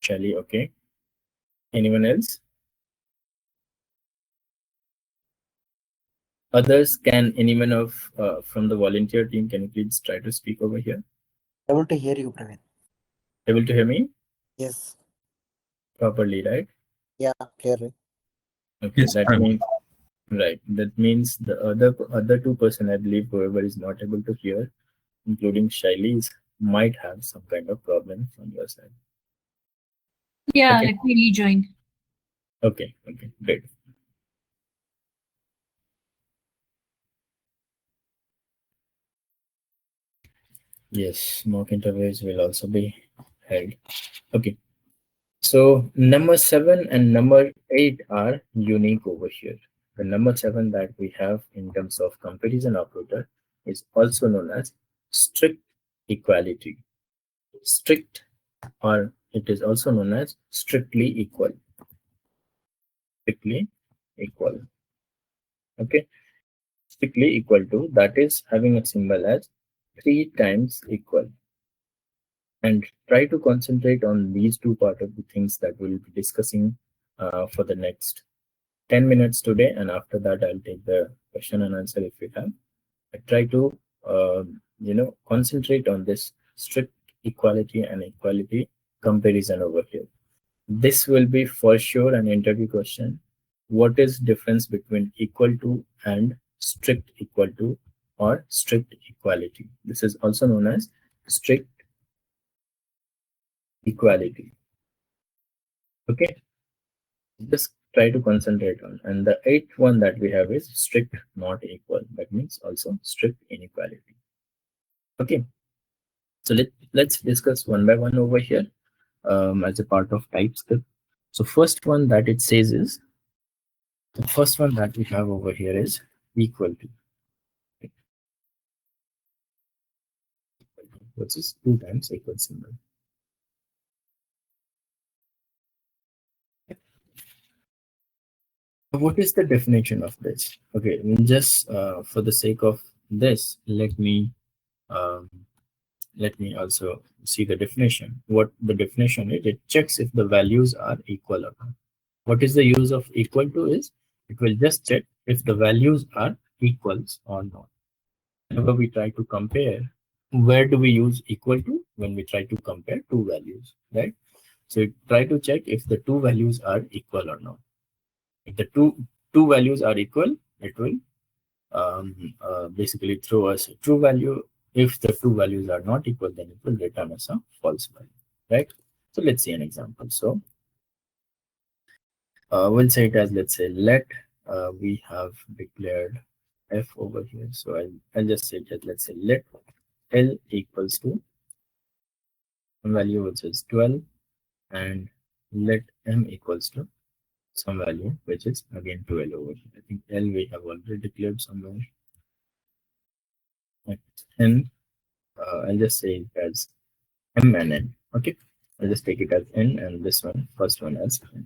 Shelly, okay. Anyone else? Others, can anyone of from the volunteer team, can you please try to speak over here? Able to hear you, Praveen. Able to hear me? Yes. Properly, right? Yeah, clearly. Okay, Yes, that means right. That means the other 2%, I believe, whoever is not able to hear, including Shaili, might have some kind of problem from your side. Yeah, Okay. let me rejoin. Okay, great. Yes, mock interviews will also be held. Okay. So number 7 and number 8 are unique over here. The number 7 that we have in terms of comparison operator is also known as strict equality. Strict, or it is also known as strictly equal. Strictly equal. Okay. Strictly equal to, that is having a symbol as 3 times equal. And try to concentrate on these two part of the things that we'll be discussing for the next 10 minutes today, and after that I'll take the question and answer if you have. I try to concentrate on this strict equality and equality comparison over here. This will be for sure an interview question. What is difference between equal to and strict equal to or strict equality? This is also known as strict equality. Okay, just try to concentrate on. And the 8th one that we have is strict not equal. That means also strict inequality. Okay, so let's discuss one by one over here as a part of TypeScript. So first one that it says is, the first one that we have over here is equal to, which is 2 times equal symbol. What is the definition of this? Okay, just for the sake of this, let me also see the definition. What the definition is, it checks if the values are equal or not. What is the use of equal to is, it will just check if the values are equals or not. Whenever we try to compare, where do we use equal to? When we try to compare two values, right? So try to check if the two values are equal or not. If the two values are equal, it will basically throw us a true value. If the two values are not equal, then it will return us a false value, right? So let's see an example. So we'll say it as, let's say, let we have declared f over here. So I'll just say that, let's say, let L equals to some value which is 12, and let M equals to some value which is again 12 over here. I think L we have already declared somewhere. And I'll just say it as M and N. Okay, I'll just take it as N and this one, first one as N.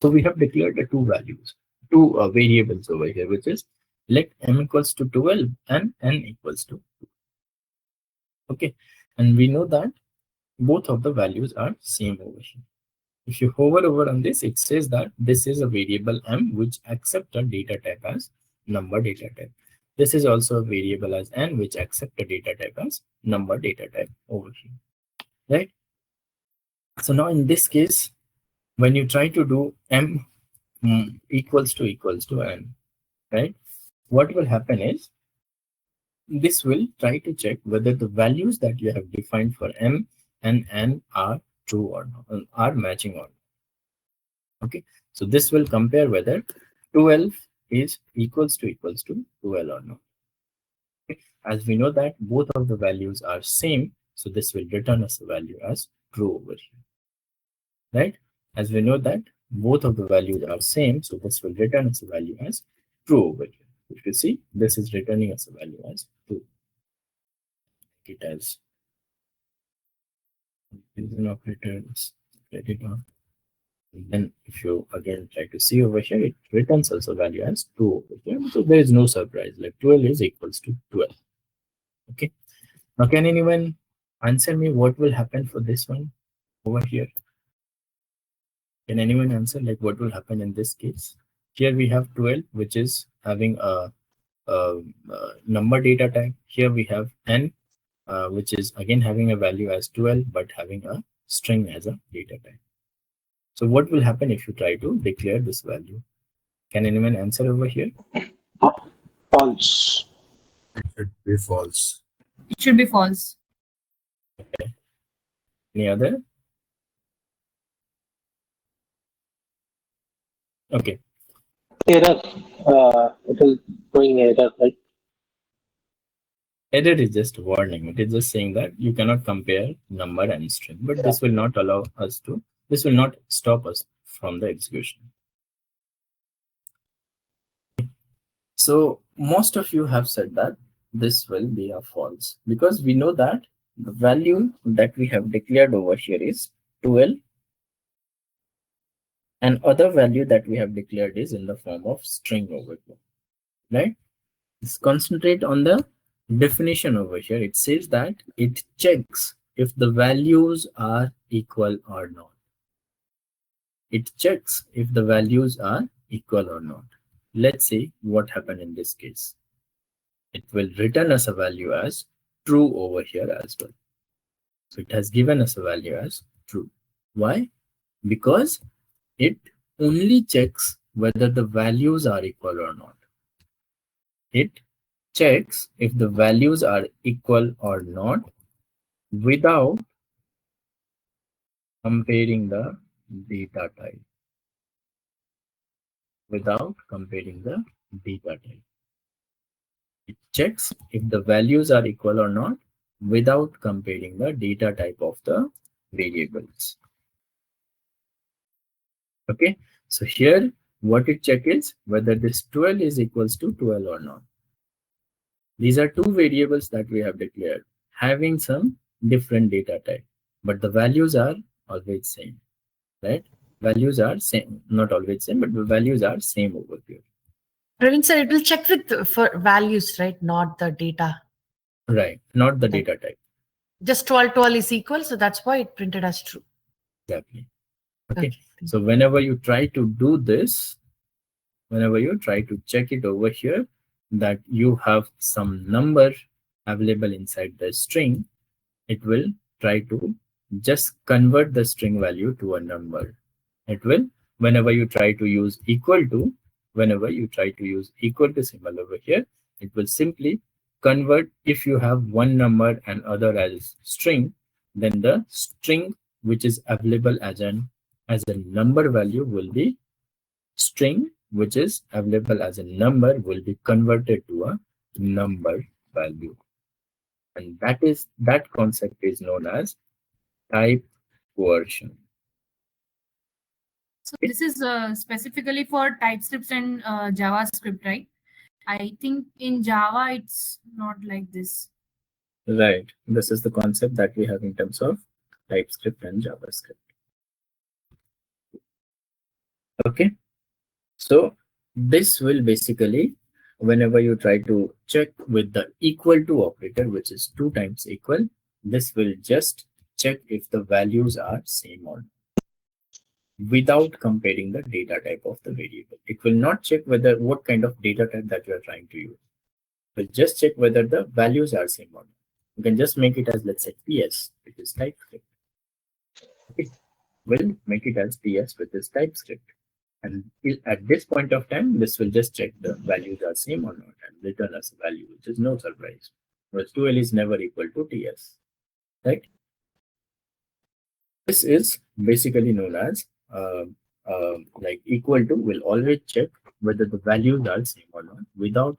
So we have declared the two values, two variables over here, which is let M equals to 12 and N equals to 2. Okay, and we know that both of the values are same over here. If you hover over on this, it says that this is a variable M which accepts a data type as number data type. This is also a variable as N which accepts a data type as number data type over here, right? So now in this case, when you try to do M equals to N, right? What will happen is, this will try to check whether the values that you have defined for M and N are true or not, are matching or not. Okay, so this will compare whether 12 is equals to 12 or not. Okay. As we know that both of the values are same, so this will return us a value as true over here, right? As we know that both of the values are same, so this will return us a value as true over here. If you see, this is returning us a value as true. It has an operator, let it on. Then if you again try to see over here, it returns also value as 2 over here. So there is no surprise, like 12 is equals to 12. Okay, now can anyone answer me what will happen for this one over here? Can anyone answer, like, what will happen in this case? Here we have 12, which is having a number data type. Here we have N, which is again having a value as 12 but having a string as a data type. So what will happen if you try to declare this value? Can anyone answer over here? False. It should be false. It should be false. Okay. Any other? Okay. Error. It is going error, right? Error is just warning. It is just saying that you cannot compare number and string, but this will not allow us to, this will not stop us from the execution. So most of you have said that this will be a false, because we know that the value that we have declared over here is 12, and other value that we have declared is in the form of string over here, right? Let's concentrate on the definition over here. It says that it checks if the values are equal or not. It checks if the values are equal or not. Let's see what happened in this case. It will return us a value as true over here as well. So it has given us a value as true. Why? Because it only checks whether the values are equal or not. It checks if the values are equal or not without comparing the data type. Without comparing the data type. It checks if the values are equal or not without comparing the data type of the variables. Okay, so here what it check is whether this 12 is equals to 12 or not. These are two variables that we have declared having some different data type, but the values are always same, right? Values are same, not always same, but the values are same over here. Praveen sir, it will check with for values, right? Not the data. Right, not the data type. Just 12 is equal, so that's why it printed as true. Exactly. Okay. Okay. So whenever you try to do this, whenever you try to check it over here, that you have some number available inside the string, it will try to just convert the string value to a number. It will, whenever you try to use equal to, symbol over here, it will simply convert. If you have one number and other as string, then the string which is available as a number value will be string which is available as a number will be converted to a number value, and that concept is known as type coercion. So this is specifically for TypeScript and JavaScript, right? I think in Java it's not like this. Right, this is the concept that we have in terms of TypeScript and JavaScript. Okay, so this will basically, whenever you try to check with the equal to operator, which is 2 times equal, this will just check if the values are same or not, without comparing the data type of the variable. It will not check whether what kind of data type that you are trying to use. It will just check whether the values are same or not. You can just make it as, let's say, PS, which is TypeScript. Okay. We'll make it as PS with this TypeScript. And at this point of time, this will just check the values are same or not and return us a value, which is no surprise. Because 2L is never equal to TS, right? This is basically known as like equal to will always check whether the values are same or not without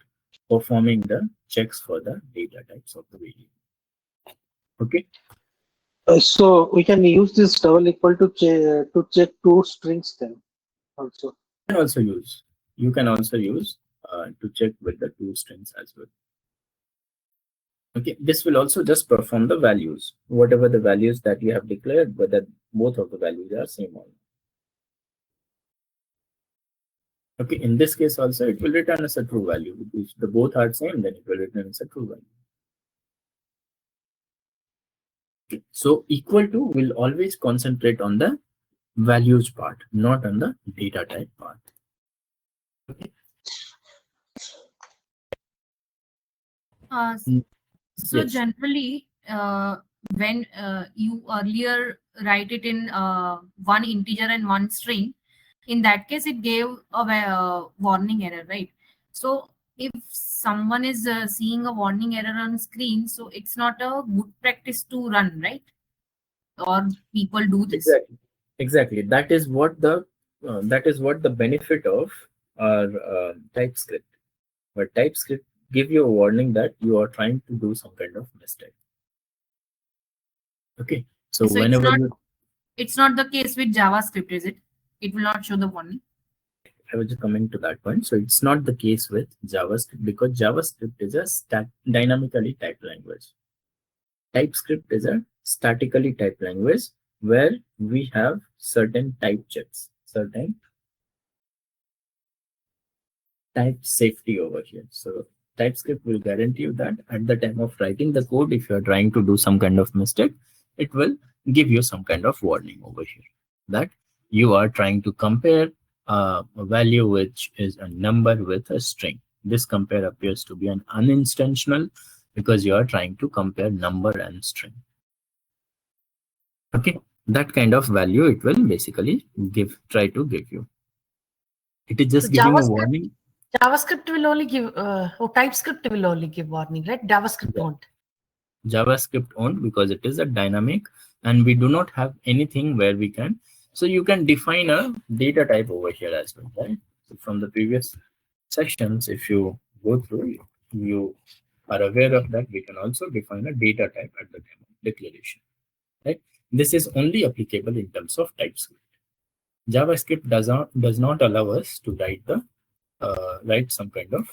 performing the checks for the data types of the variable. Okay. So we can use this double equal to check two strings then also. You can also use to check with the 2 strings as well. Okay, this will also just perform the values, whatever the values that you have declared, whether both of the values are same or not. Okay, in this case also it will return as a true value. If the both are same, then it will return as a true value. Okay. So equal to will always concentrate on the values part, not on the data type part. Okay. So Yes. generally, when you earlier write it in one integer and one string, in that case it gave a warning error, right? So if someone is seeing a warning error on screen, so it's not a good practice to run, right? Or people do this. Exactly. That is what the benefit of our TypeScript. But TypeScript give you a warning that you are trying to do some kind of mistake. Okay. So whenever it's not the case with JavaScript, is it? It will not show the warning. I was just coming to that point. So it's not the case with JavaScript because JavaScript is a dynamically typed language. TypeScript is a statically typed language where we have certain type checks, certain type safety over here. So TypeScript will guarantee you that at the time of writing the code, if you're trying to do some kind of mistake, it will give you some kind of warning over here that you are trying to compare a value which is a number with a string. This compare appears to be an unintentional because you are trying to compare number and string. Okay, that kind of value it will basically try to give you. It is just So giving a warning. JavaScript will only give, TypeScript will only give warning, right? JavaScript won't. JavaScript won't because it is a dynamic and we do not have anything where we can. So you can define a data type over here as well, right? So from the previous sections, if you go through, you are aware of that. We can also define a data type at the time of declaration, right? This is only applicable in terms of TypeScript. JavaScript does not allow us to write some kind of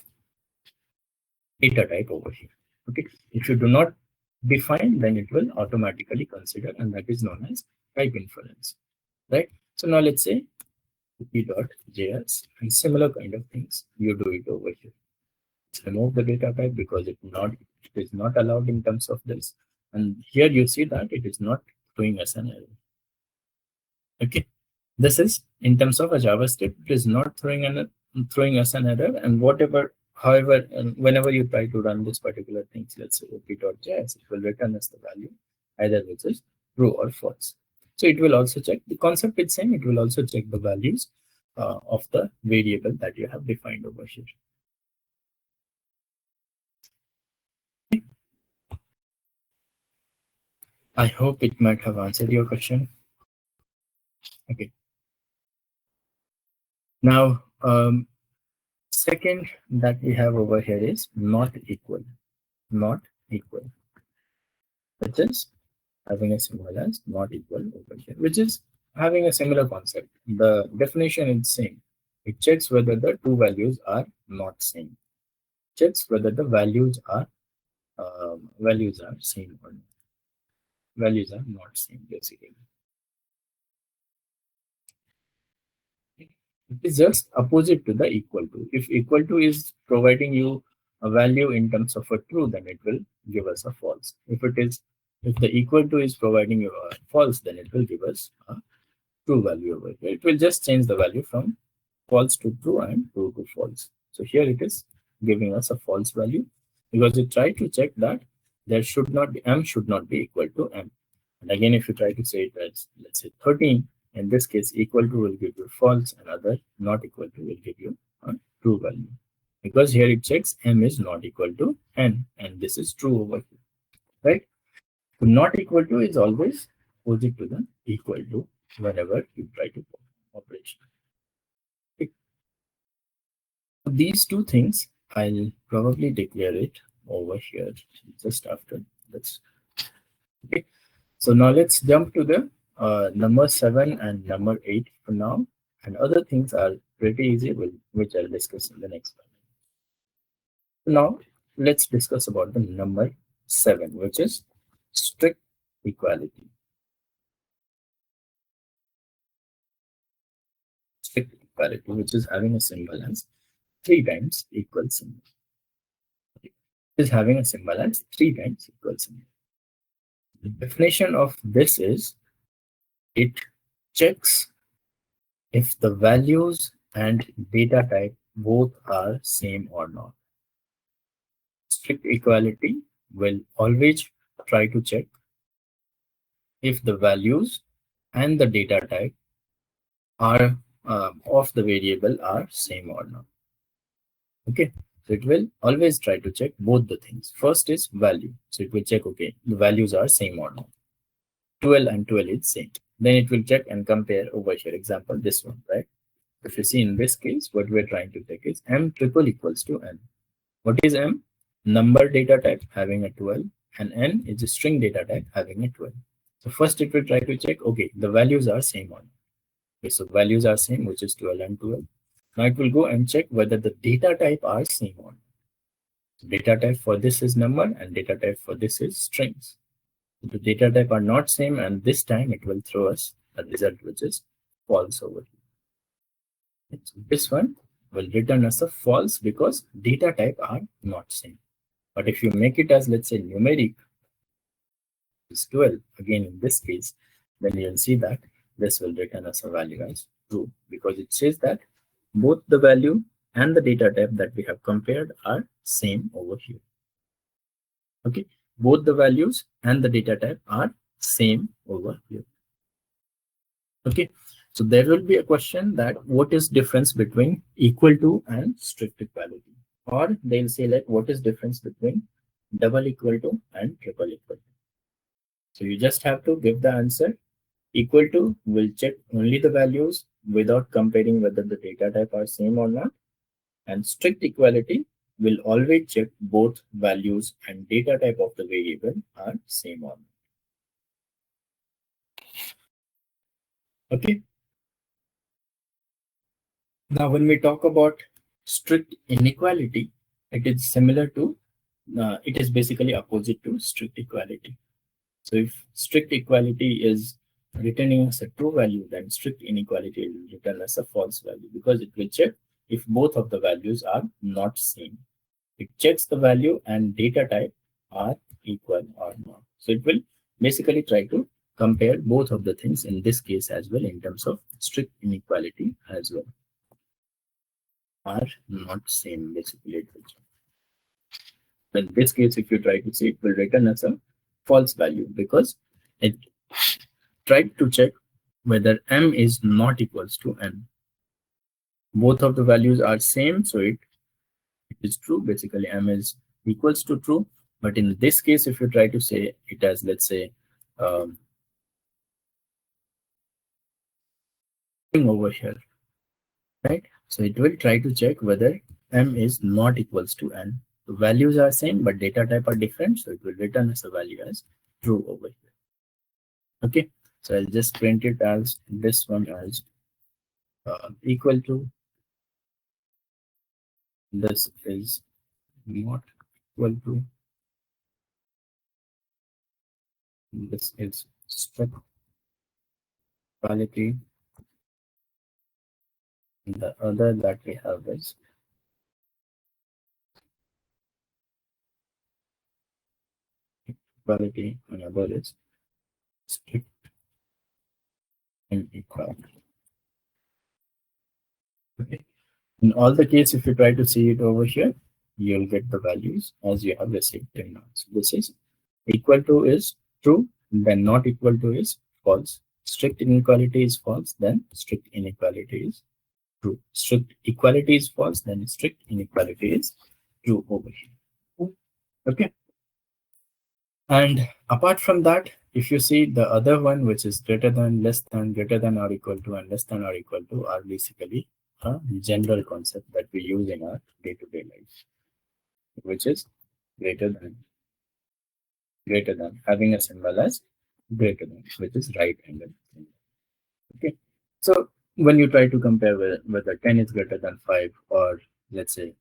data type over here. Okay, if you do not define, then it will automatically consider, and that is known as type inference, right? So now let's say p.js and similar kind of things, you do it over here. Let's remove the data type because it is not allowed in terms of this, and here you see that it is not throwing us an error. Okay, this is in terms of a JavaScript, it is not throwing us an error, and however, whenever you try to run this particular things, let's say op.js, it will return us the value either which is true or false. So it will also check, the concept is same, it will also check the values of the variable that you have defined over here. I hope it might have answered your question. Okay. Now, second that we have over here is not equal, which is having a symbol as not equal over here, which is having a similar concept. The definition is same. It checks whether the two values are not same. Checks whether the values are same or not. Values are not same, basically. It is just opposite to the equal to. If equal to is providing you a value in terms of a true, then it will give us a false. If the equal to is providing you a false, then it will give us a true value over here. It will just change the value from false to true and true to false. So here it is giving us a false value because it tried to check that there should not be m should not be equal to m. And again, if you try to say it as, let's say 13, in this case equal to will give you false, and other not equal to will give you a true value. Because here it checks m is not equal to n, and this is true over here, right? So not equal to is always opposite to the equal to whenever you try to perform operation. Okay. These two things I'll probably declare it over here just after this. Okay. So now let's jump to the number 7 and number 8 for now, and other things are pretty easy, which I'll discuss in the next one. Now let's discuss about the number 7, which is strict equality. Strict equality, which is having a symbol as 3 times equal symbol. It is having a symbol as 3 times equal symbol. The definition of this is it checks if the values and data type both are same or not. Strict equality will always try to check if the values and the data type are of the variable are same or not. Okay, so it will always try to check both the things. First is value, so it will check, okay, the values are same or not. 12 and 12 is same. Then it will check and compare over here. Example, this one, right? If you see in this case, what we're trying to check is m triple equals to n. What is m? Number data type having a 12, and n is a string data type having a 12. So first it will try to check, okay, the values are same or not. Okay, so values are same, which is 12 and 12. Now it will go and check whether the data type are same or not. So data type for this is number and data type for this is strings. The data type are not same, and this time it will throw us a result which is false over here. So this one will return us a false because data type are not same. But if you make it as, let's say, numeric is 12, again in this case, then you'll see that this will return us a value as true because it says that both the value and the data type that we have compared are same over here. Okay, both the values and the data type are same over here. Okay, so there will be a question that what is difference between equal to and strict equality, or they'll say like what is difference between double equal to and triple equal to. So you just have to give the answer. Equal to will check only the values without comparing whether the data type are same or not, and strict equality will always check both values and data type of the variable are same or not. Okay, Now, when we talk about strict inequality, it is similar to, it is basically opposite to strict equality. So if strict equality is returning as a true value, then strict inequality will return as a false value, because it will check if both of the values are not same. It checks the value and data type are equal or not. So it will basically try to compare both of the things in this case as well, in terms of strict inequality as well. Are not same, basically it will check. In this case, if you try to see, it will return as a false value, because it tried to check whether m is not equals to n. Both of the values are same, so it is true. Basically, m is equals to true. But in this case, if you try to say it as, let's say, over here, right? So it will try to check whether m is not equals to n. The values are same, but data type are different, so it will return as a value as true over here. Okay, so I'll just print it as this one as equal to. This is not equal to. This is strict equality. The other that we have is equality, another is strict inequality. Okay. In all the case, if you try to see it over here, you'll get the values as you have received till now. So this is equal to is true, then not equal to is false. Strict inequality is false, then strict inequality is true. Strict equality is false, then strict inequality is true over here. Okay. And apart from that, if you see the other one, which is greater than, less than, greater than or equal to, and less than or equal to, are basically a general concept that we use in our day-to-day life, which is greater than, having a symbol as greater than, which is right angle. Okay, so when you try to compare whether 10 is greater than 5, or let's say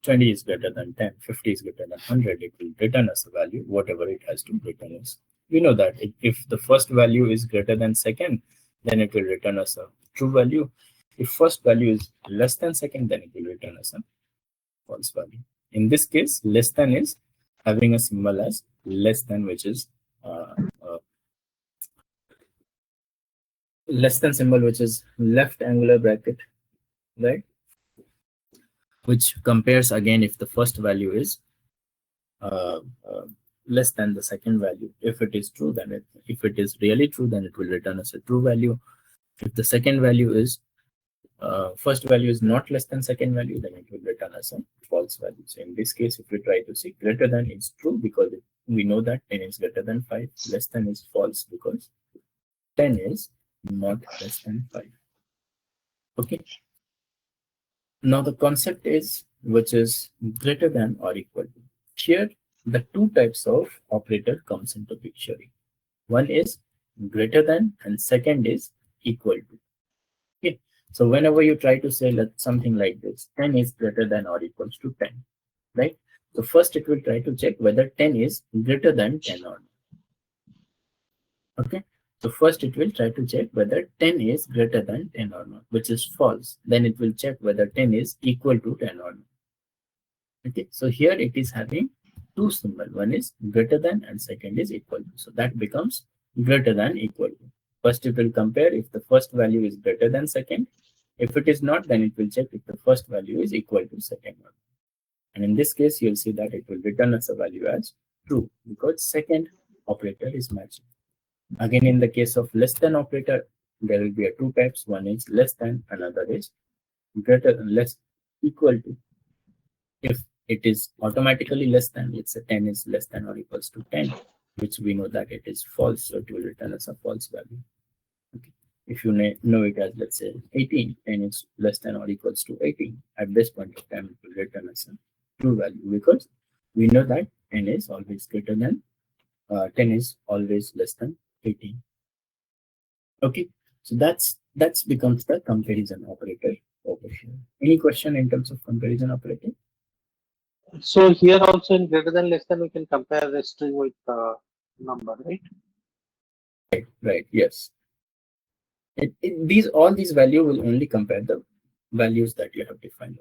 20 is greater than 10, 50 is greater than 100, it will return as a value, whatever it has to return as. We know that if the first value is greater than second, then it will return as a true value. If first value is less than second, then it will return as a false value. In this case, less than is having a symbol as less than, which is less than symbol, which is left angular bracket, right? Which compares again if the first value is less than the second value. If it is true, then if it is really true, then it will return as a true value. If the second value is first value is not less than second value, then it will return as a false value. So in this case, if we try to see greater than, it's true because we know that 10 is greater than 5. Less than is false because 10 is not less than 5. Okay. Now the concept is, which is greater than or equal to. Here, the two types of operator comes into picture. One is greater than, and second is equal to. Okay. So whenever you try to say something like this, 10 is greater than or equals to 10, right? So first it will try to check whether 10 is greater than 10 or not. Okay. So first it will try to check whether 10 is greater than 10 or not, which is false. Then it will check whether 10 is equal to 10 or not. Okay. So here it is having two symbols. One is greater than and second is equal to. So that becomes greater than equal to. First it will compare if the first value is greater than second. If it is not, then it will check if the first value is equal to second one. And in this case, you'll see that it will return as a value as true because second operator is matching. Again, in the case of less than operator, there will be two types. One is less than, another is greater than, less, equal to. If it is automatically less than, let's say 10 is less than or equals to 10, which we know that it is false, so it will return as a false value. Okay. If you know it as, let's say 18, 10 is less than or equals to 18, at this point of time, it will return as a true value because we know that 10 is always greater than, 10 is always less than 18. Okay, so that's becomes the comparison operator over here. Any question in terms of comparison operator? So here also in greater than less than we can compare the string with number, right? Right. Yes. All these value will only compare the values that you have defined.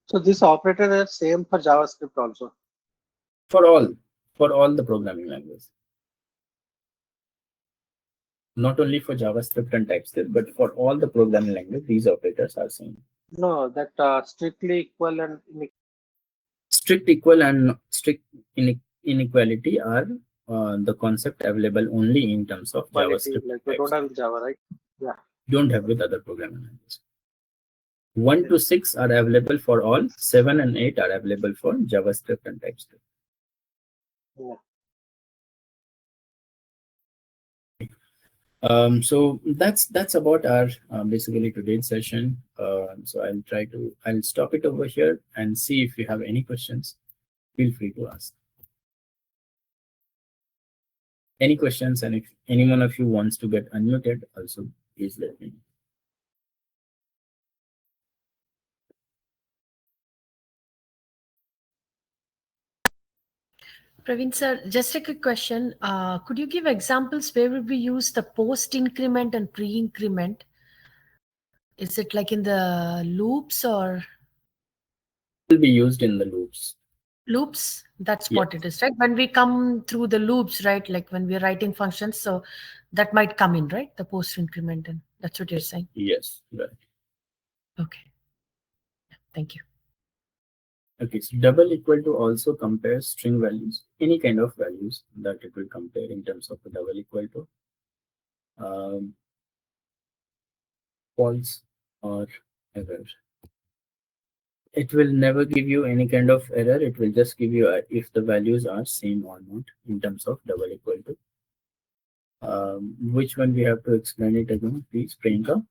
So this operator is same for JavaScript also. For all the programming languages. Not only for JavaScript and TypeScript, but for all the programming language, these operators are same. No, that strictly equal and Strict equal and strict inequality are the concept available only in terms of inequality, JavaScript. like we don't have Java, right? Yeah. Don't have with other programming languages. 1 to 6 are available for all. 7 and 8 are available for JavaScript and TypeScript. Yeah. So that's about our basically today's session. So I'll stop it over here and see if you have any questions. Feel free to ask. Any questions, and if any one of you wants to get unmuted, also please let me know. Praveen sir, just a quick question. Could you give examples where would we use the post increment and pre increment? Is it like in the loops or Will be used in the loops. loops? That's Yes. what it is, right? When we come through the loops, right? Like when we're writing functions, so that might come in, right? The post increment, and that's what you're saying. Yes, right. Okay. Thank you. Okay, so double equal to also compares string values, any kind of values that it will compare in terms of the double equal to. False or error. It will never give you any kind of error. It will just give you if the values are same or not in terms of double equal to. Which one we have to explain it again, please, Priyanka?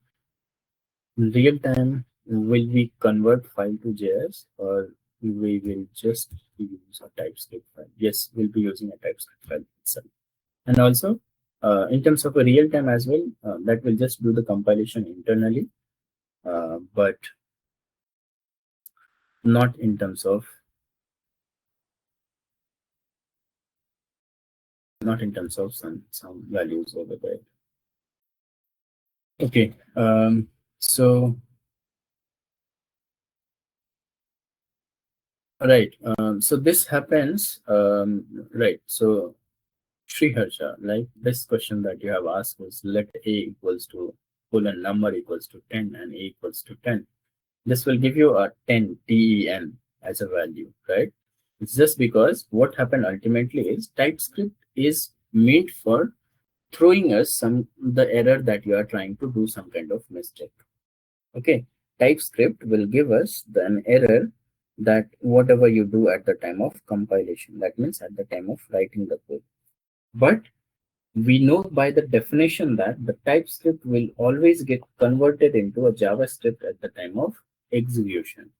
In real time, will we convert file to JS, or we will just use a TypeScript file? Yes, we'll be using a TypeScript file itself. And also, in terms of a real time as well, that will just do the compilation internally, but not in terms of some values over there. Okay, so right, so this happens, right? So Sriharsha, like this question that you have asked was let a equals to colon number equals to 10 and a equals to 10. This will give you a 10 TEN as a value, right? It's just because what happened ultimately is TypeScript is made for throwing us the error that you are trying to do some kind of mistake. Okay, TypeScript will give us an error that whatever you do at the time of compilation, that means at the time of writing the code. But we know by the definition that the TypeScript will always get converted into a JavaScript at the time of execution,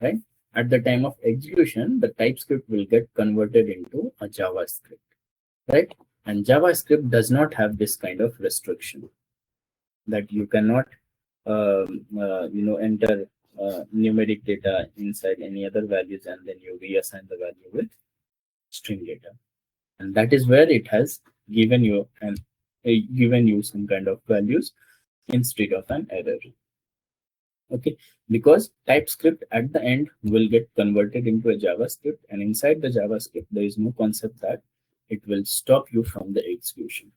right? At the time of execution, the TypeScript will get converted into a JavaScript, right? And JavaScript does not have this kind of restriction that you cannot, enter numeric data inside any other values and then you reassign the value with string data. And that is where it has given you some kind of values instead of an error. Okay, because TypeScript at the end will get converted into a JavaScript, and inside the JavaScript there is no concept that it will stop you from the execution.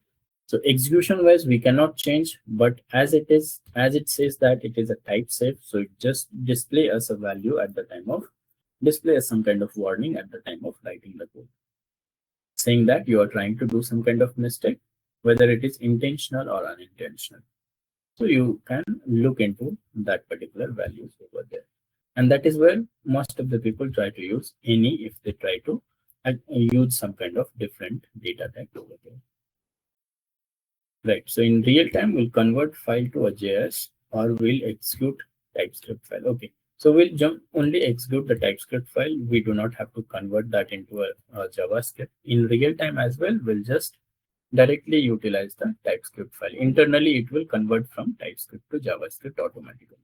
So execution wise we cannot change, but as it says that it is a type safe, so it just display as a value at the time of display as some kind of warning at the time of writing the code, saying that you are trying to do some kind of mistake, whether it is intentional or unintentional. So you can look into that particular values over there. And that is where most of the people try to use any if they try to use some kind of different data type over there. Right. So in real time, we'll convert file to a JS or we'll execute TypeScript file. Okay. So we'll only execute the TypeScript file. We do not have to convert that into a JavaScript. In real time as well, we'll just directly utilize the TypeScript file. Internally, it will convert from TypeScript to JavaScript automatically.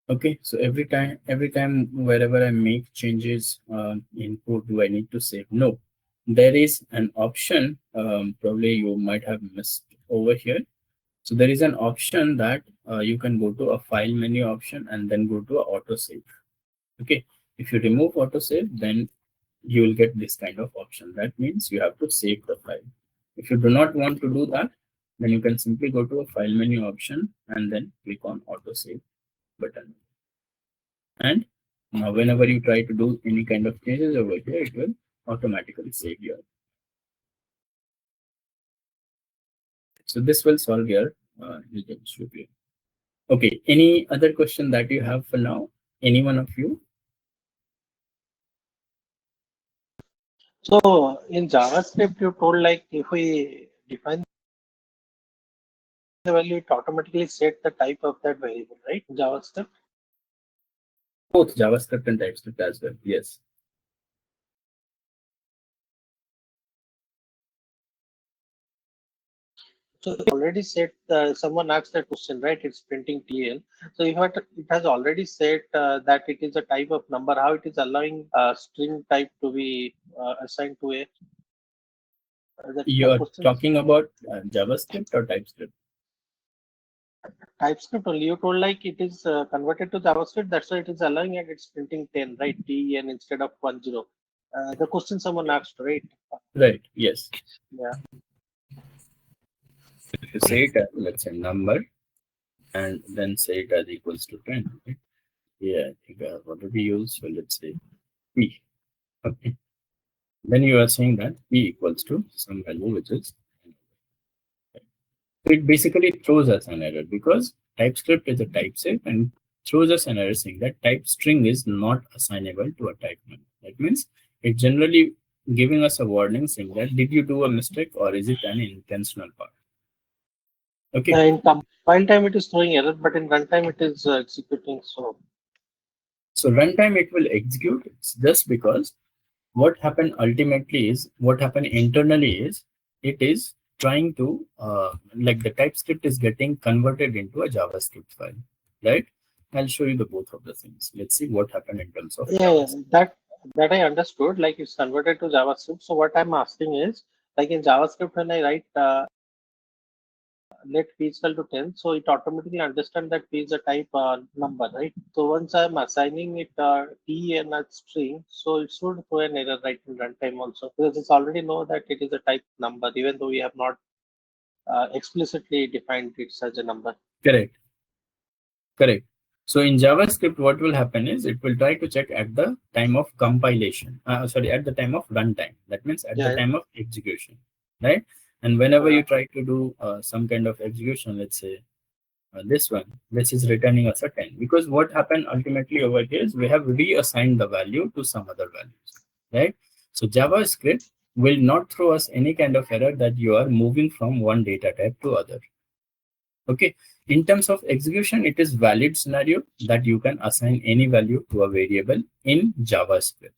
Okay, so every time wherever I make changes in code, do I need to save? No, there is an option. Probably you might have missed over here. So there is an option that you can go to a file menu option and then go to auto save. Okay, if you remove auto save, then you will get this kind of option. That means you have to save the file. If you do not want to do that, then you can simply go to a file menu option and then click on auto save button. And now whenever you try to do any kind of changes over here, it will automatically save your. So this will solve your issue here. Okay, any other question that you have for now? Any one of you? So in JavaScript, you told like if we define the value, it automatically set the type of that variable, right? In JavaScript. Both JavaScript and TypeScript as well. Yes. So it already said someone asked that question, right? It's printing TL. So if it has already said that it is a type of number, how it is allowing a string type to be assigned to a. You are talking about JavaScript or TypeScript? TypeScript only. You told like it is converted to JavaScript. That's why it is allowing and it's printing 10, right? TN instead of 10. The question someone asked, right? Right. Yes. Yeah. If you say it as, let's say, number, and then say it as equals to 10, right? Yeah, I think I have already used, so let's say P. Okay. Then you are saying that P equals to some value which is. It basically throws us an error because TypeScript is a type set and throws us an error saying that type string is not assignable to a type number. That means it generally giving us a warning saying that did you do a mistake or is it an intentional part? Okay. In compile time it is throwing error, but in runtime it is executing. So runtime it will execute. It's just because what happened ultimately is what happened internally is it is trying to like the TypeScript is getting converted into a JavaScript file, right? I'll show you the both of the things. Let's see what happened in terms of that I understood. Like it's converted to JavaScript. So what I'm asking is like in JavaScript when I write let p is equal to 10, so it automatically understands that p is a type number, right? So once I'm assigning it t and a string, so it should throw an error right in runtime also because it's already know that it is a type number, even though we have not explicitly defined it as a number. Correct. Correct. So in JavaScript, what will happen is it will try to check at the time of compilation. At the time of runtime. That means at the time of execution, right? And whenever you try to do some kind of execution, let's say this one, this is returning us a 10. Because what happened ultimately over here is we have reassigned the value to some other values, right? So JavaScript will not throw us any kind of error that you are moving from one data type to other. Okay. In terms of execution, it is valid scenario that you can assign any value to a variable in JavaScript.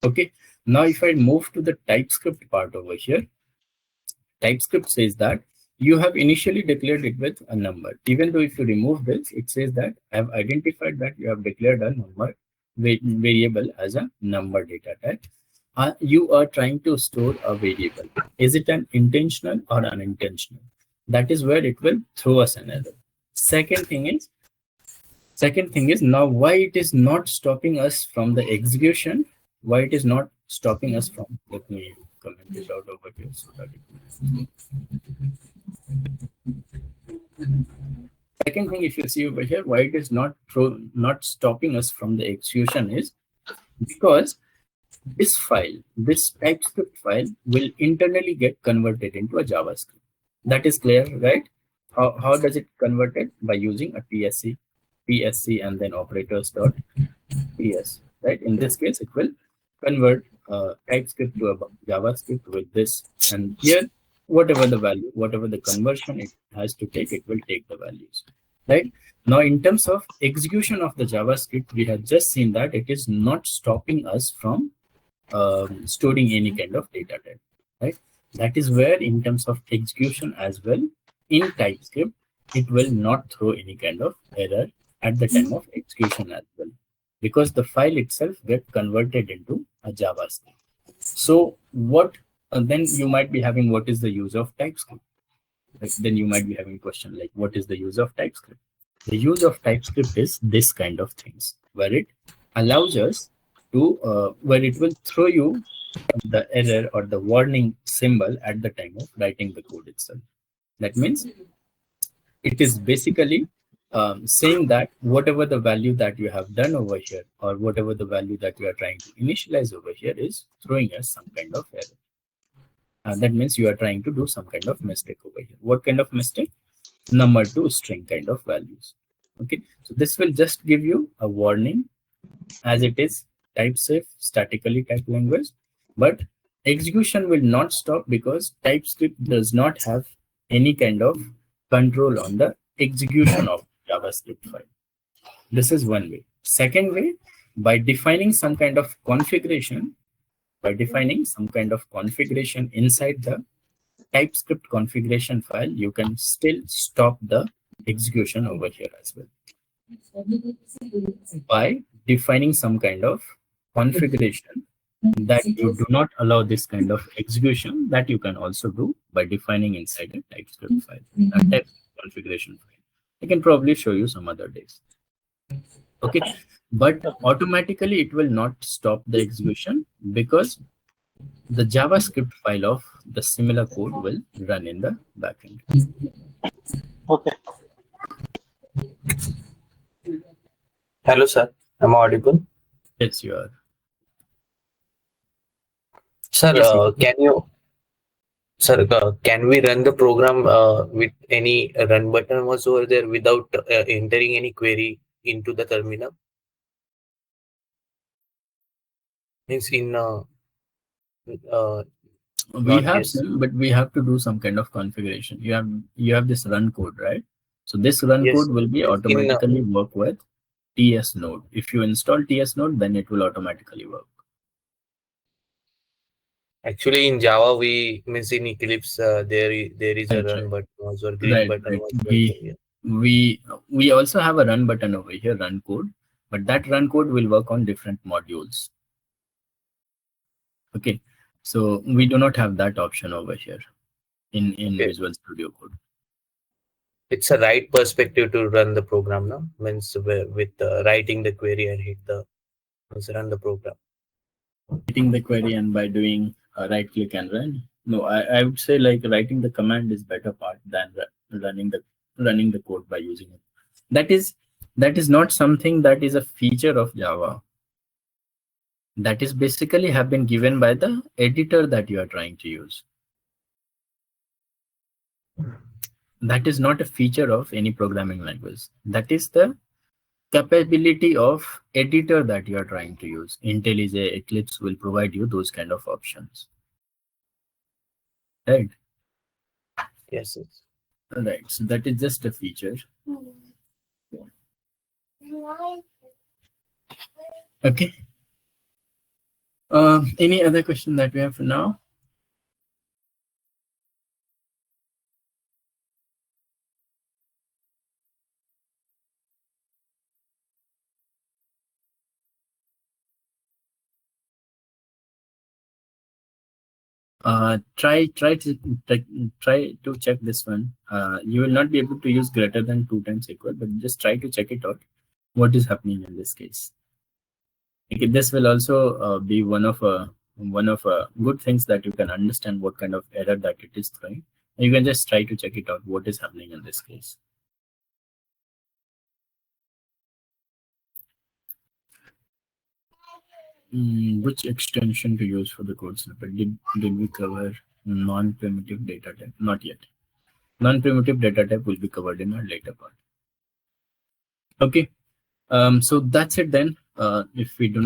Okay. Now, if I move to the TypeScript part over here, TypeScript says that you have initially declared it with a number. Even though if you remove this, it says that I have identified that you have declared a number variable as a number data type. You are trying to store a variable. Is it an intentional or unintentional? That is where it will throw us an error. Second thing is now why it is not stopping us from the execution. Why it is not stopping us from, let me comment it out over here so that second thing, if you see over here, why it is not stopping us from the execution is because this file, this TypeScript file will internally get converted into a JavaScript. That is clear, right? How does it convert it? By using a PSC and then operators.ps, right? In this case, it will convert TypeScript to a JavaScript with this, and here whatever the value, whatever the conversion it has to take, it will take the values, right? Now in terms of execution of the JavaScript, we have just seen that it is not stopping us from storing any kind of data type, right? That is where in terms of execution as well, in TypeScript, it will not throw any kind of error at the time of execution as well, because the file itself get converted into a JavaScript. So what, then you might be having, what is the use of TypeScript? Like, then you might be having a question like, what is the use of TypeScript? The use of TypeScript is this kind of things, where it allows us to, where it will throw you the error or the warning symbol at the time of writing the code itself. That means it is basically saying that whatever the value that you have done over here, or whatever the value that you are trying to initialize over here, is throwing us some kind of error. That means you are trying to do some kind of mistake over here. What kind of mistake? Number to string kind of values. Okay, so this will just give you a warning, as it is type safe, statically typed language, but execution will not stop because TypeScript does not have any kind of control on the execution of JavaScript file. This is one way. Second way, by defining some kind of configuration, inside the TypeScript configuration file, you can still stop the execution over here as well. By defining some kind of configuration that you do not allow this kind of execution, that you can also do by defining inside a TypeScript file, a TypeScript configuration file. I can probably show you some other days. Okay, but automatically it will not stop the execution because the JavaScript file of the similar code will run in the backend. Okay. Hello, sir. Am I audible? Yes, you are. Sir, Yes, can we run the program with any run button was over there without entering any query into the terminal? Means in we not have yes. some, but we have to do some kind of configuration. You have this run code, right? So this run Yes, code will be yes, automatically work with TS node. If you install TS node, then it will automatically work. actually in Java we means in Eclipse there is a run button or green button. We also have a run button over here, run code, but that run code will work on different modules. Okay, so we do not have that option over here in Visual Studio Code. It's a right perspective to run the program now. Means with writing the query and hit the run the program. Hitting the query and by doing right click and run. No, I would say like writing the command is better part than running the code by using it. That is not something that is a feature of Java. That is basically have been given by the editor that you are trying to use. That is not a feature of any programming language. That is the capability of editor that you are trying to use. IntelliJ, Eclipse will provide you those kind of options. Right? Yes. Right. So that is just a feature. Okay. Any other question that we have for now? Try to check this one. You will not be able to use greater than 2 times equal, but just try to check it out. What is happening in this case? Okay, this will also be one of good things that you can understand what kind of error that it is throwing. You can just try to check it out. What is happening in this case? Which extension to use for the code snippet? Did we cover non-primitive data type? Not yet. Non-primitive data type will be covered in a later part. Okay. So that's it then. If we do not